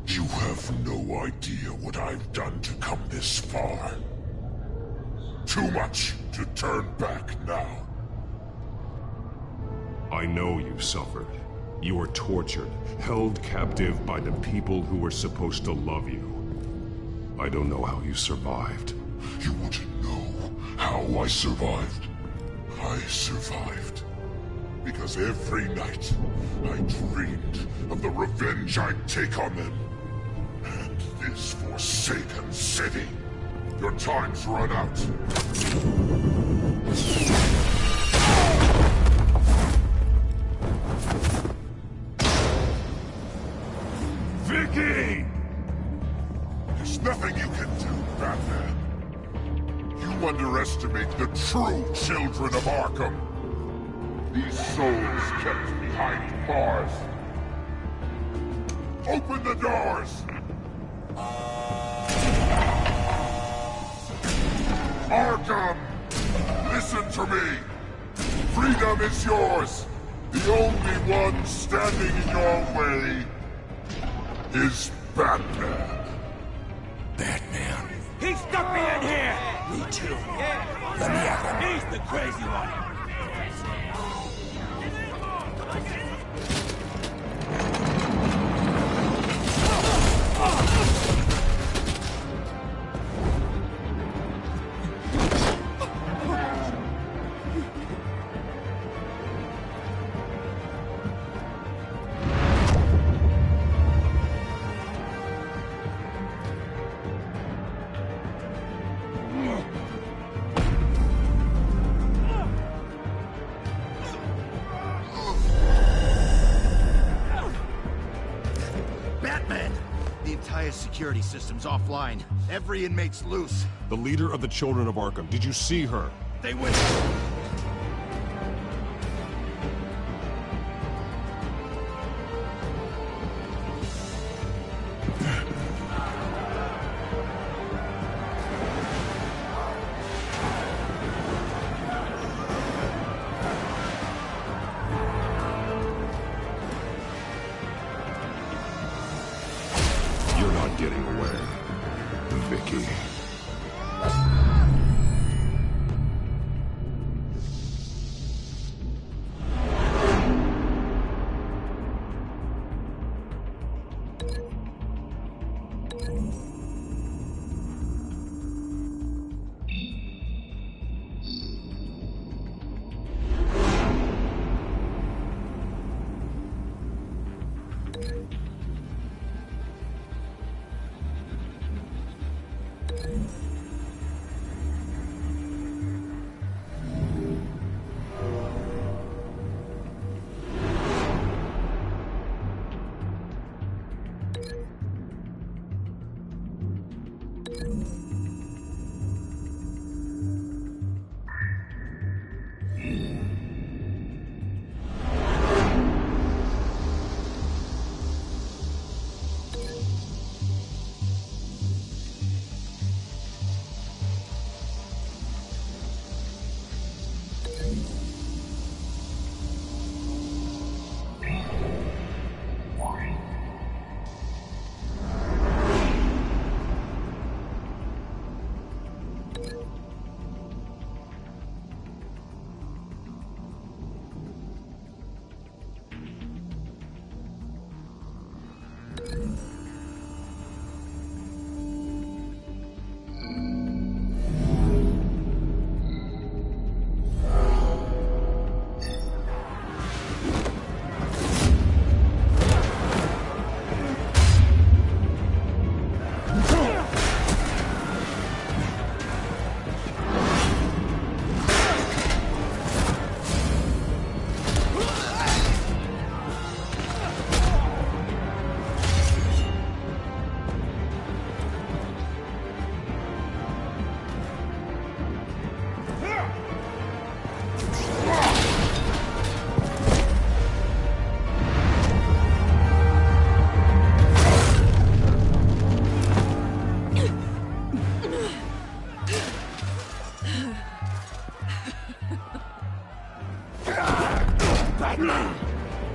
You have no idea what I've done to come this far. Too much to turn back now. I know you suffered. You were tortured, held captive by the people who were supposed to love you. I don't know how you survived. You want to know how I survived? I survived because every night I dreamed of the revenge I'd take on them. And this forsaken city. Your time's run out. Vicky! There's nothing you can do, Batman. You underestimate the true children of Arkham. These souls kept behind bars. Open the doors! Arkham! Listen to me! Freedom is yours! The only one standing in your way is Batman. Batman. He stuck me in here! Me too. Yeah. Let me at him. He's the crazy one. highest security system's offline. Every inmate's loose. The leader of the Children of Arkham, did you see her? They went... You're not getting away, Vicky.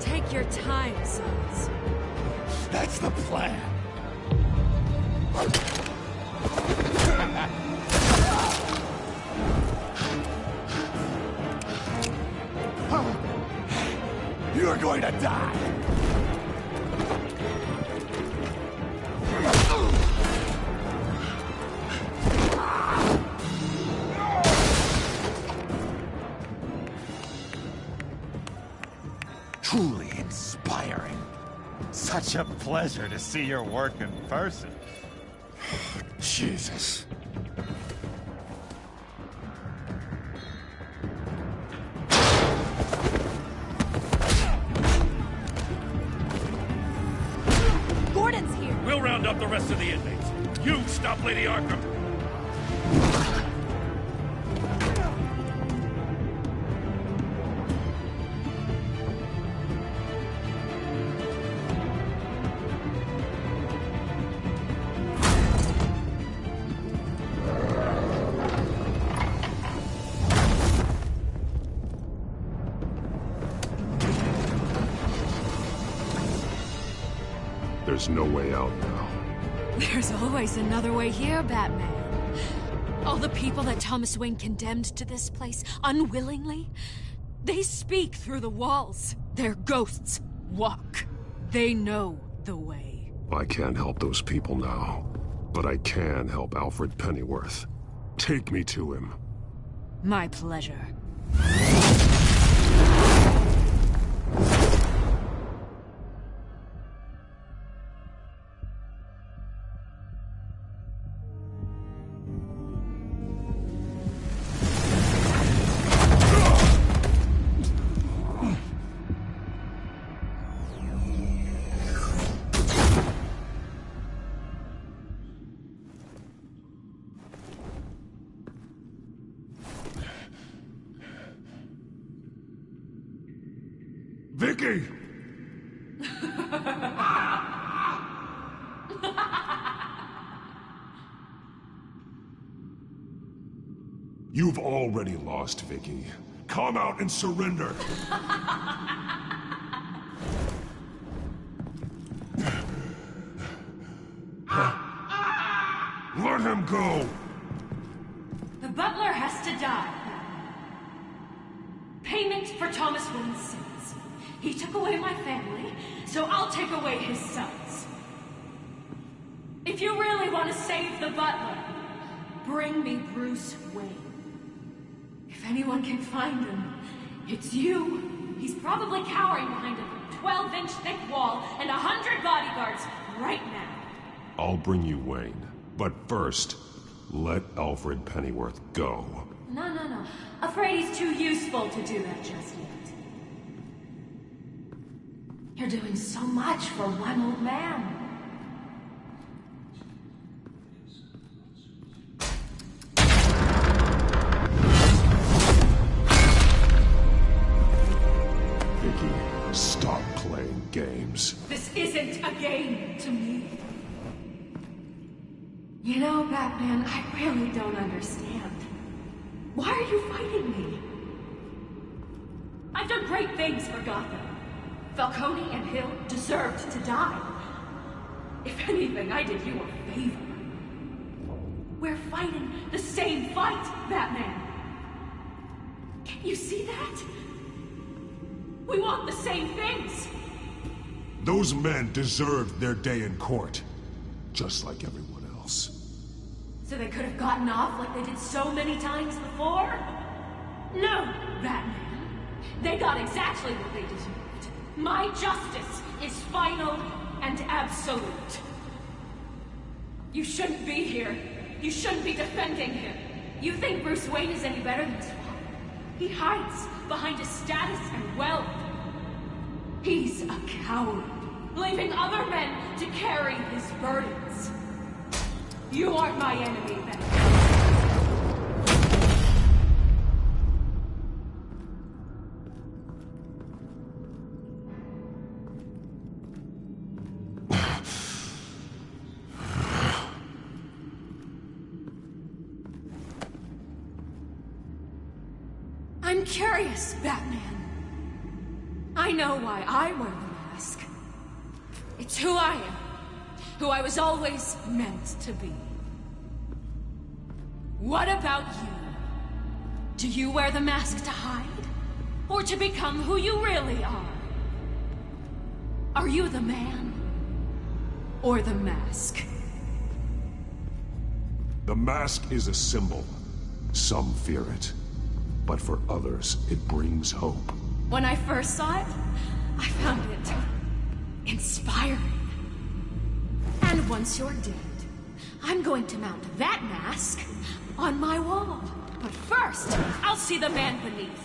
Take your time, sons. That's the plan. You're going to die. Truly inspiring. Such a pleasure to see your work in person. Jesus. Gordon's here. We'll round up the rest of the inmates. You stop Lady Arkham. There's no way out now. There's always another way here, Batman. All the people that Thomas Wayne condemned to this place unwillingly, they speak through the walls. Their ghosts walk. They know the way. I can't help those people now, but I can help Alfred Pennyworth. Take me to him. My pleasure. Vicky! You've already lost, Vicky. Come out and surrender! Let him go! The butler has to die. Payment for Thomas Wayne's sins. He took away my family, so I'll take away his sons. If you really want to save the butler, bring me Bruce Wayne. If anyone can find him, it's you. He's probably cowering behind a 12-inch thick wall and 100 bodyguards right now. I'll bring you Wayne. But first, let Alfred Pennyworth go. No. Afraid he's too useful to do that just yet. You're doing so much for one old man. Vicky, stop playing games. This isn't a game to me. You know, Batman, I really don't understand. Why are you fighting me? I've done great things for Gotham. Falcone and Hill deserved to die. If anything, I did you a favor. We're fighting the same fight, Batman. Can you see that? We want the same things. Those men deserved their day in court, just like everyone else. So they could have gotten off like they did so many times before? No, Batman. They got exactly what they deserved. My justice is final and absolute. You shouldn't be here. You shouldn't be defending him. You think Bruce Wayne is any better than his father? He hides behind his status and wealth. He's a coward, leaving other men to carry his burdens. You aren't my enemy, Batman. I'm curious, Batman. I know why I wear the mask. It's who I am. Who I was always meant to be. What about you? Do you wear the mask to hide? Or to become who you really are? Are you the man? Or the mask? The mask is a symbol. Some fear it. But for others, it brings hope. When I first saw it, I found it inspiring. And once you're dead, I'm going to mount that mask on my wall. But first, I'll see the man beneath.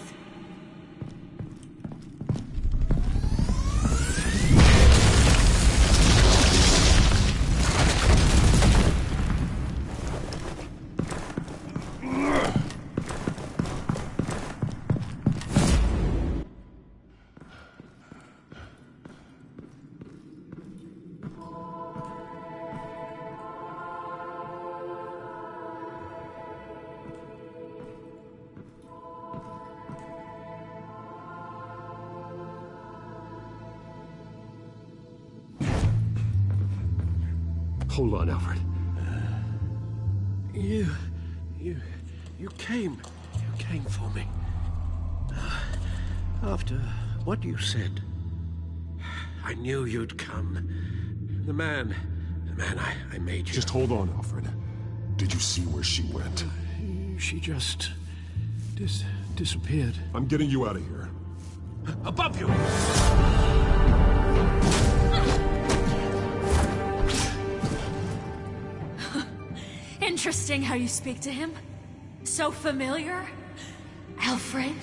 Hold on, Alfred. You came for me. After what you said, I knew you'd come. The man I made you. Just hold on, Alfred. Did you see where she went? She just disappeared. I'm getting you out of here. Above you! Interesting how you speak to him. So familiar. Alfred.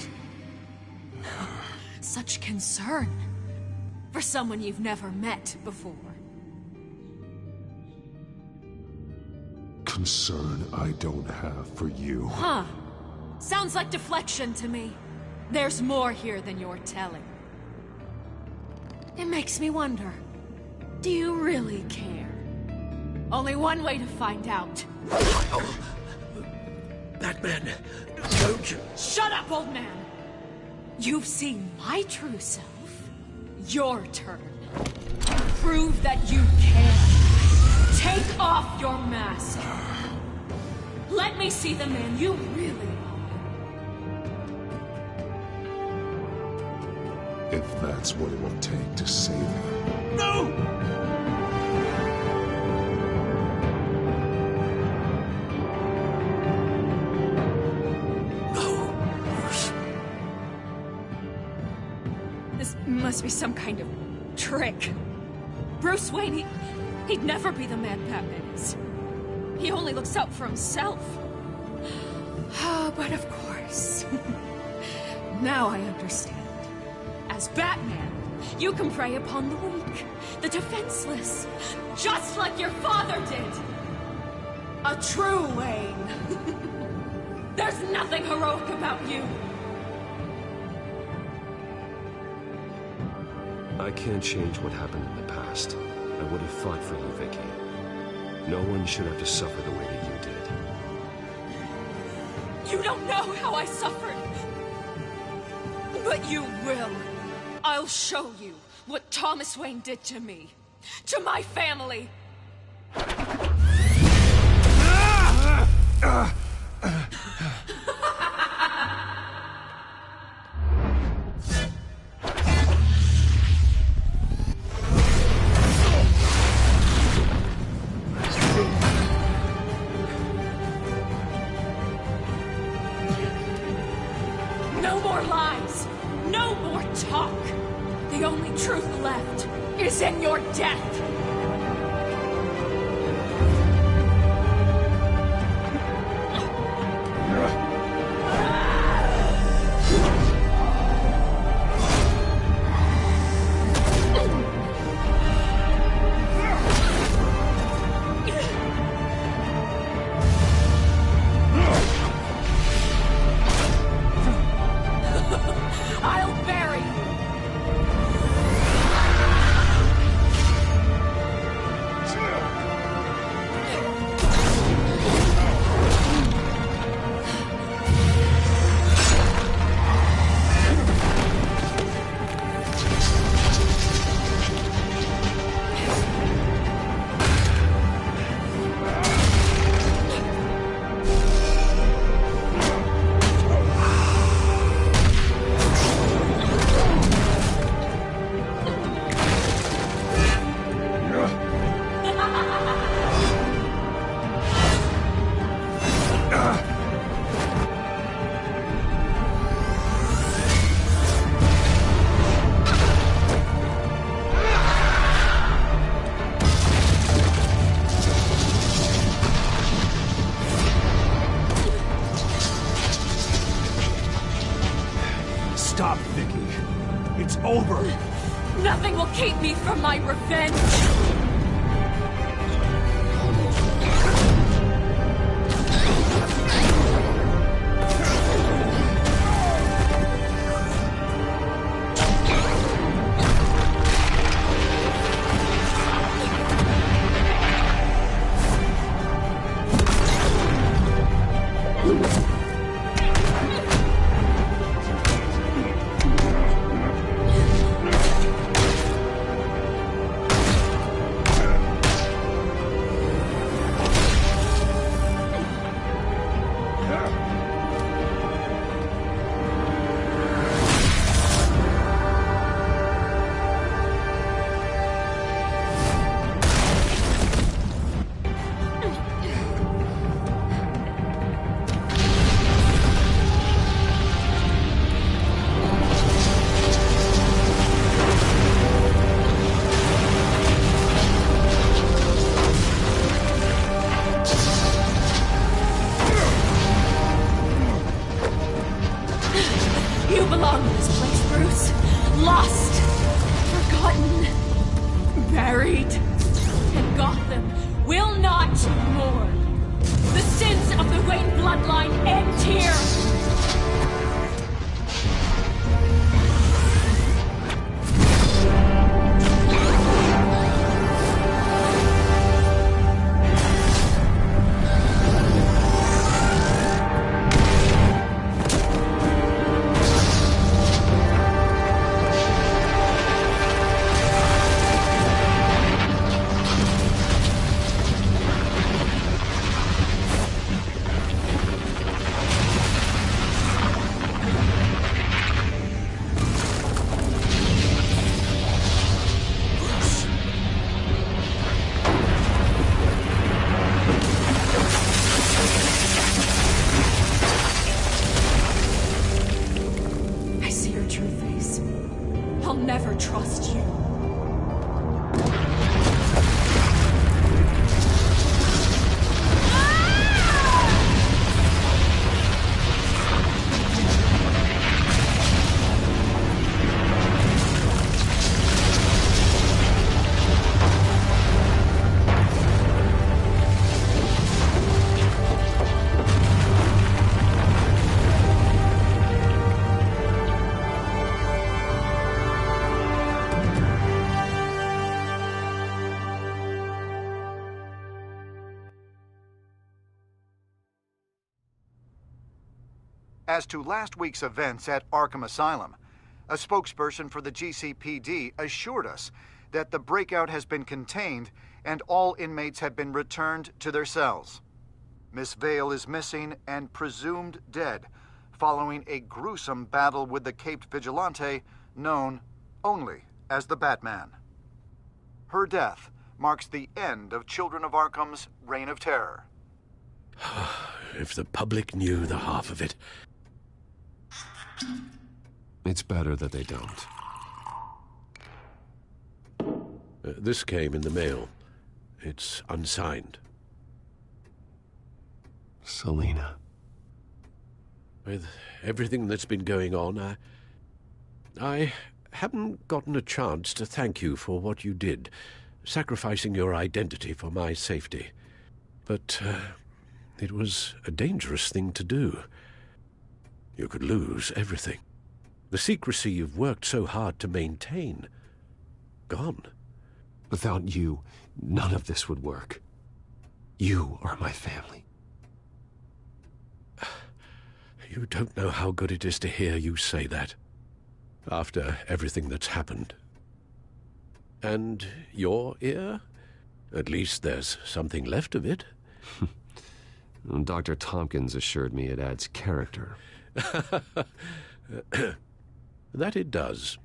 Such concern. For someone you've never met before. Concern I don't have for you. Huh. Sounds like deflection to me. There's more here than you're telling. It makes me wonder, do you really care? Only one way to find out. Batman, don't you... Shut up, old man! You've seen my true self. Your turn. Prove that you care. Take off your mask. Let me see the man you really are. If that's what it will take to save him. No! Must be some kind of trick. Bruce Wayne, he'd never be the man Batman is. He only looks out for himself. But of course. Now I understand. As Batman, you can prey upon the weak, the defenseless, just like your father did. A true Wayne. There's nothing heroic about you. I can't change what happened in the past. I would have fought for you, Vicky. No one should have to suffer the way that you did. You don't know how I suffered. But you will. I'll show you what Thomas Wayne did to me. To my family. No more lies! No more talk! The only truth left is in your death! Stop, Vicky. It's over. Nothing will keep me from my revenge. I'll never trust you. As to last week's events at Arkham Asylum, a spokesperson for the GCPD assured us that the breakout has been contained and all inmates have been returned to their cells. Miss Vale is missing and presumed dead, following a gruesome battle with the caped vigilante known only as the Batman. Her death marks the end of Children of Arkham's reign of terror. If the public knew the half of it. It's better that they don't. This came in the mail. It's unsigned. Selina. With everything that's been going on, I haven't gotten a chance to thank you for what you did, sacrificing your identity for my safety. But it was a dangerous thing to do. You could lose everything. The secrecy you've worked so hard to maintain. Gone. Without you, none of this would work. You are my family. You don't know how good it is to hear you say that. After everything that's happened. And your ear? At least there's something left of it. Dr. Tompkins assured me it adds character. That it does.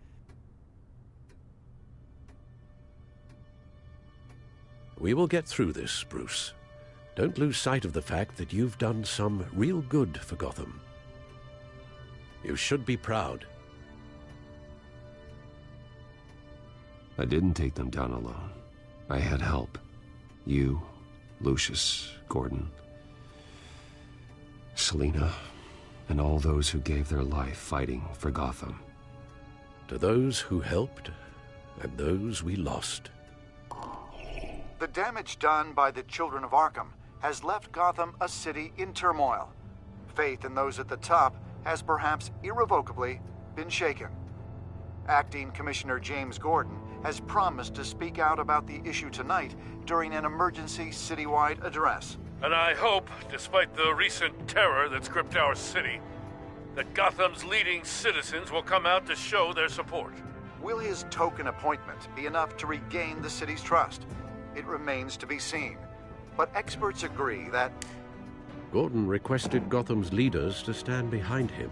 We will get through this, Bruce. Don't lose sight of the fact that you've done some real good for Gotham. You should be proud. I didn't take them down alone. I had help. You, Lucius, Gordon, Selina, and all those who gave their life fighting for Gotham. To those who helped, and those we lost. The damage done by the Children of Arkham has left Gotham a city in turmoil. Faith in those at the top has perhaps irrevocably been shaken. Acting Commissioner James Gordon has promised to speak out about the issue tonight during an emergency citywide address. And I hope, despite the recent terror that's gripped our city, that Gotham's leading citizens will come out to show their support. Will his token appointment be enough to regain the city's trust? It remains to be seen. But experts agree that Gordon requested Gotham's leaders to stand behind him.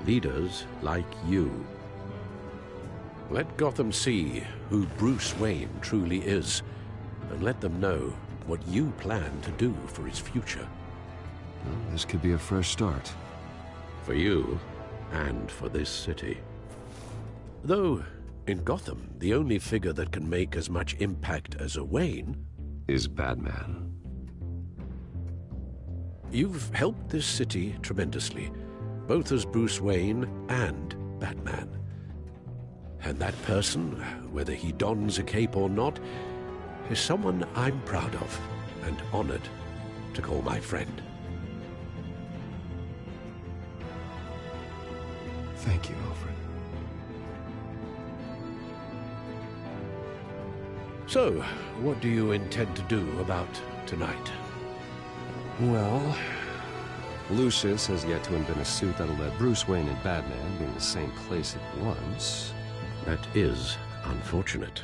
Leaders like you. Let Gotham see who Bruce Wayne truly is, and let them know what you plan to do for its future. Well, this could be a fresh start. For you, and for this city. Though, in Gotham, the only figure that can make as much impact as a Wayne is Batman. You've helped this city tremendously, both as Bruce Wayne and Batman. And that person, whether he dons a cape or not, is someone I'm proud of and honored to call my friend. Thank you, Alfred. So, what do you intend to do about tonight? Well, Lucius has yet to invent a suit that'll let Bruce Wayne and Batman be in the same place at once. That is unfortunate.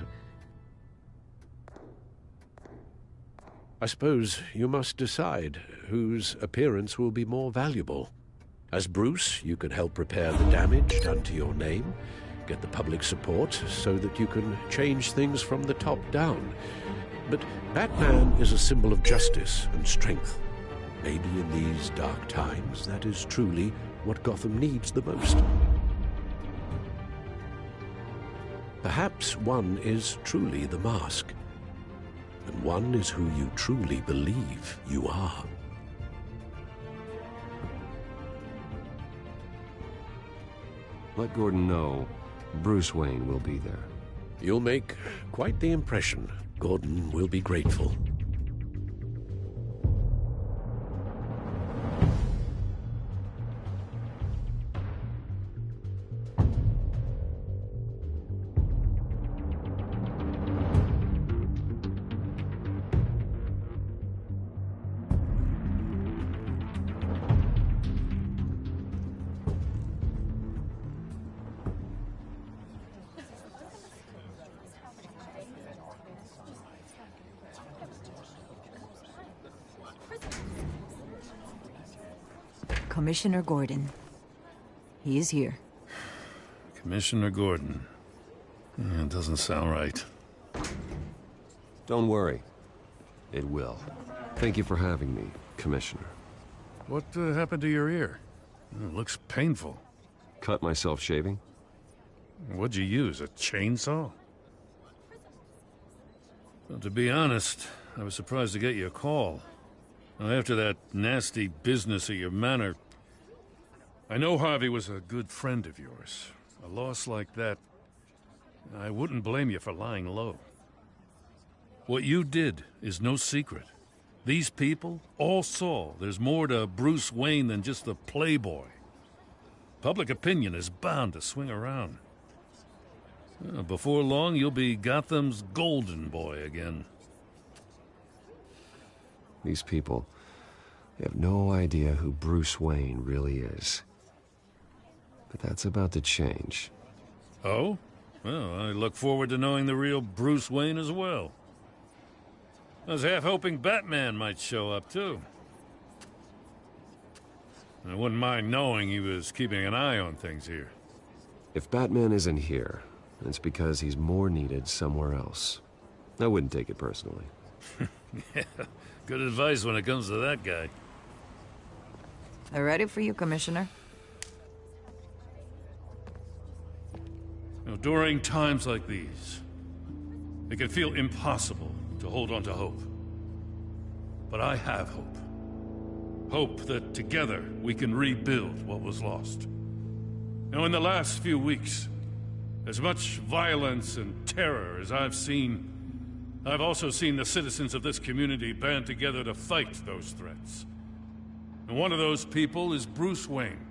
I suppose you must decide whose appearance will be more valuable. As Bruce, you can help repair the damage done to your name, get the public support so that you can change things from the top down. But Batman is a symbol of justice and strength. Maybe in these dark times, that is truly what Gotham needs the most. Perhaps one is truly the mask, and one is who you truly believe you are. Let Gordon know Bruce Wayne will be there. You'll make quite the impression. Gordon will be grateful. Commissioner Gordon. He is here. Commissioner Gordon. It doesn't sound right. Don't worry. It will. Thank you for having me, Commissioner. What happened to your ear? It looks painful. Cut myself shaving? What'd you use, a chainsaw? Well, to be honest, I was surprised to get your call. After that nasty business at your manor, I know Harvey was a good friend of yours. A loss like that, I wouldn't blame you for lying low. What you did is no secret. These people all saw there's more to Bruce Wayne than just the playboy. Public opinion is bound to swing around. Before long, you'll be Gotham's golden boy again. These people, they have no idea who Bruce Wayne really is. But that's about to change. Oh? Well, I look forward to knowing the real Bruce Wayne as well. I was half hoping Batman might show up, too. I wouldn't mind knowing he was keeping an eye on things here. If Batman isn't here, it's because he's more needed somewhere else. I wouldn't take it personally. Yeah, good advice when it comes to that guy. They're ready for you, Commissioner. During times like these, it can feel impossible to hold on to hope. But I have hope. Hope that together we can rebuild what was lost. Now, in the last few weeks, as much violence and terror as I've seen, I've also seen the citizens of this community band together to fight those threats. And one of those people is Bruce Wayne.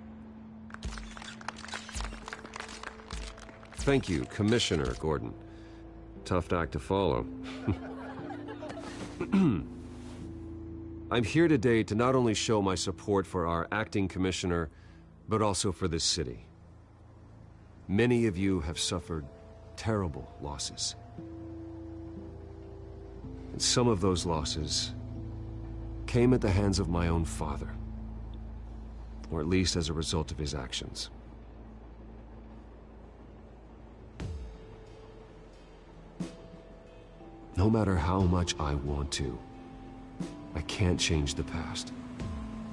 Thank you, Commissioner Gordon. Tough act to follow. I'm here today to not only show my support for our acting commissioner, but also for this city. Many of you have suffered terrible losses. And some of those losses came at the hands of my own father. Or at least as a result of his actions. No matter how much I want to, I can't change the past.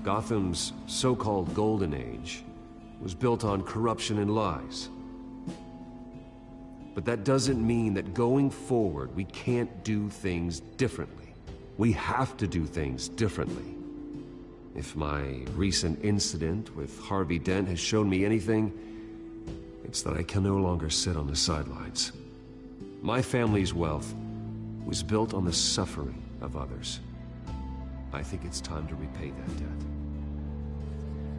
Gotham's so-called Golden Age was built on corruption and lies. But that doesn't mean that going forward we can't do things differently. We have to do things differently. If my recent incident with Harvey Dent has shown me anything, it's that I can no longer sit on the sidelines. My family's wealth was built on the suffering of others. I think it's time to repay that debt.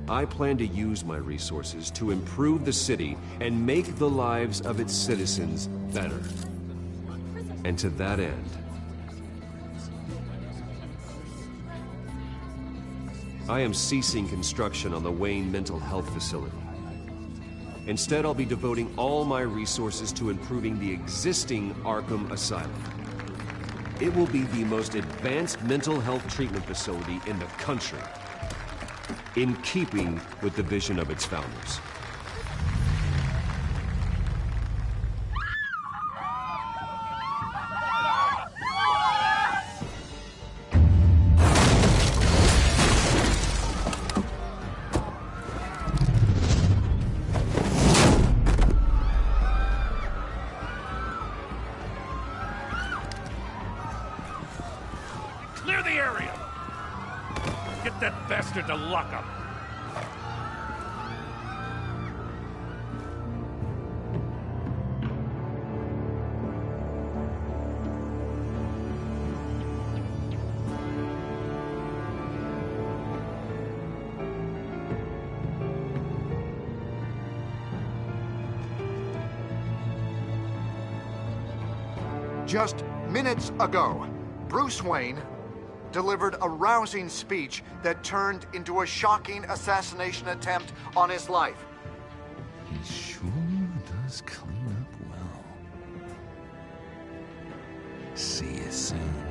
I plan to use my resources to improve the city and make the lives of its citizens better. And to that end, I am ceasing construction on the Wayne Mental Health Facility. Instead, I'll be devoting all my resources to improving the existing Arkham Asylum. It will be the most advanced mental health treatment facility in the country, in keeping with the vision of its founders. Clear the area! Get that bastard to lock up. Just minutes ago, Bruce Wayne delivered a rousing speech that turned into a shocking assassination attempt on his life. He sure does clean up well. See you soon.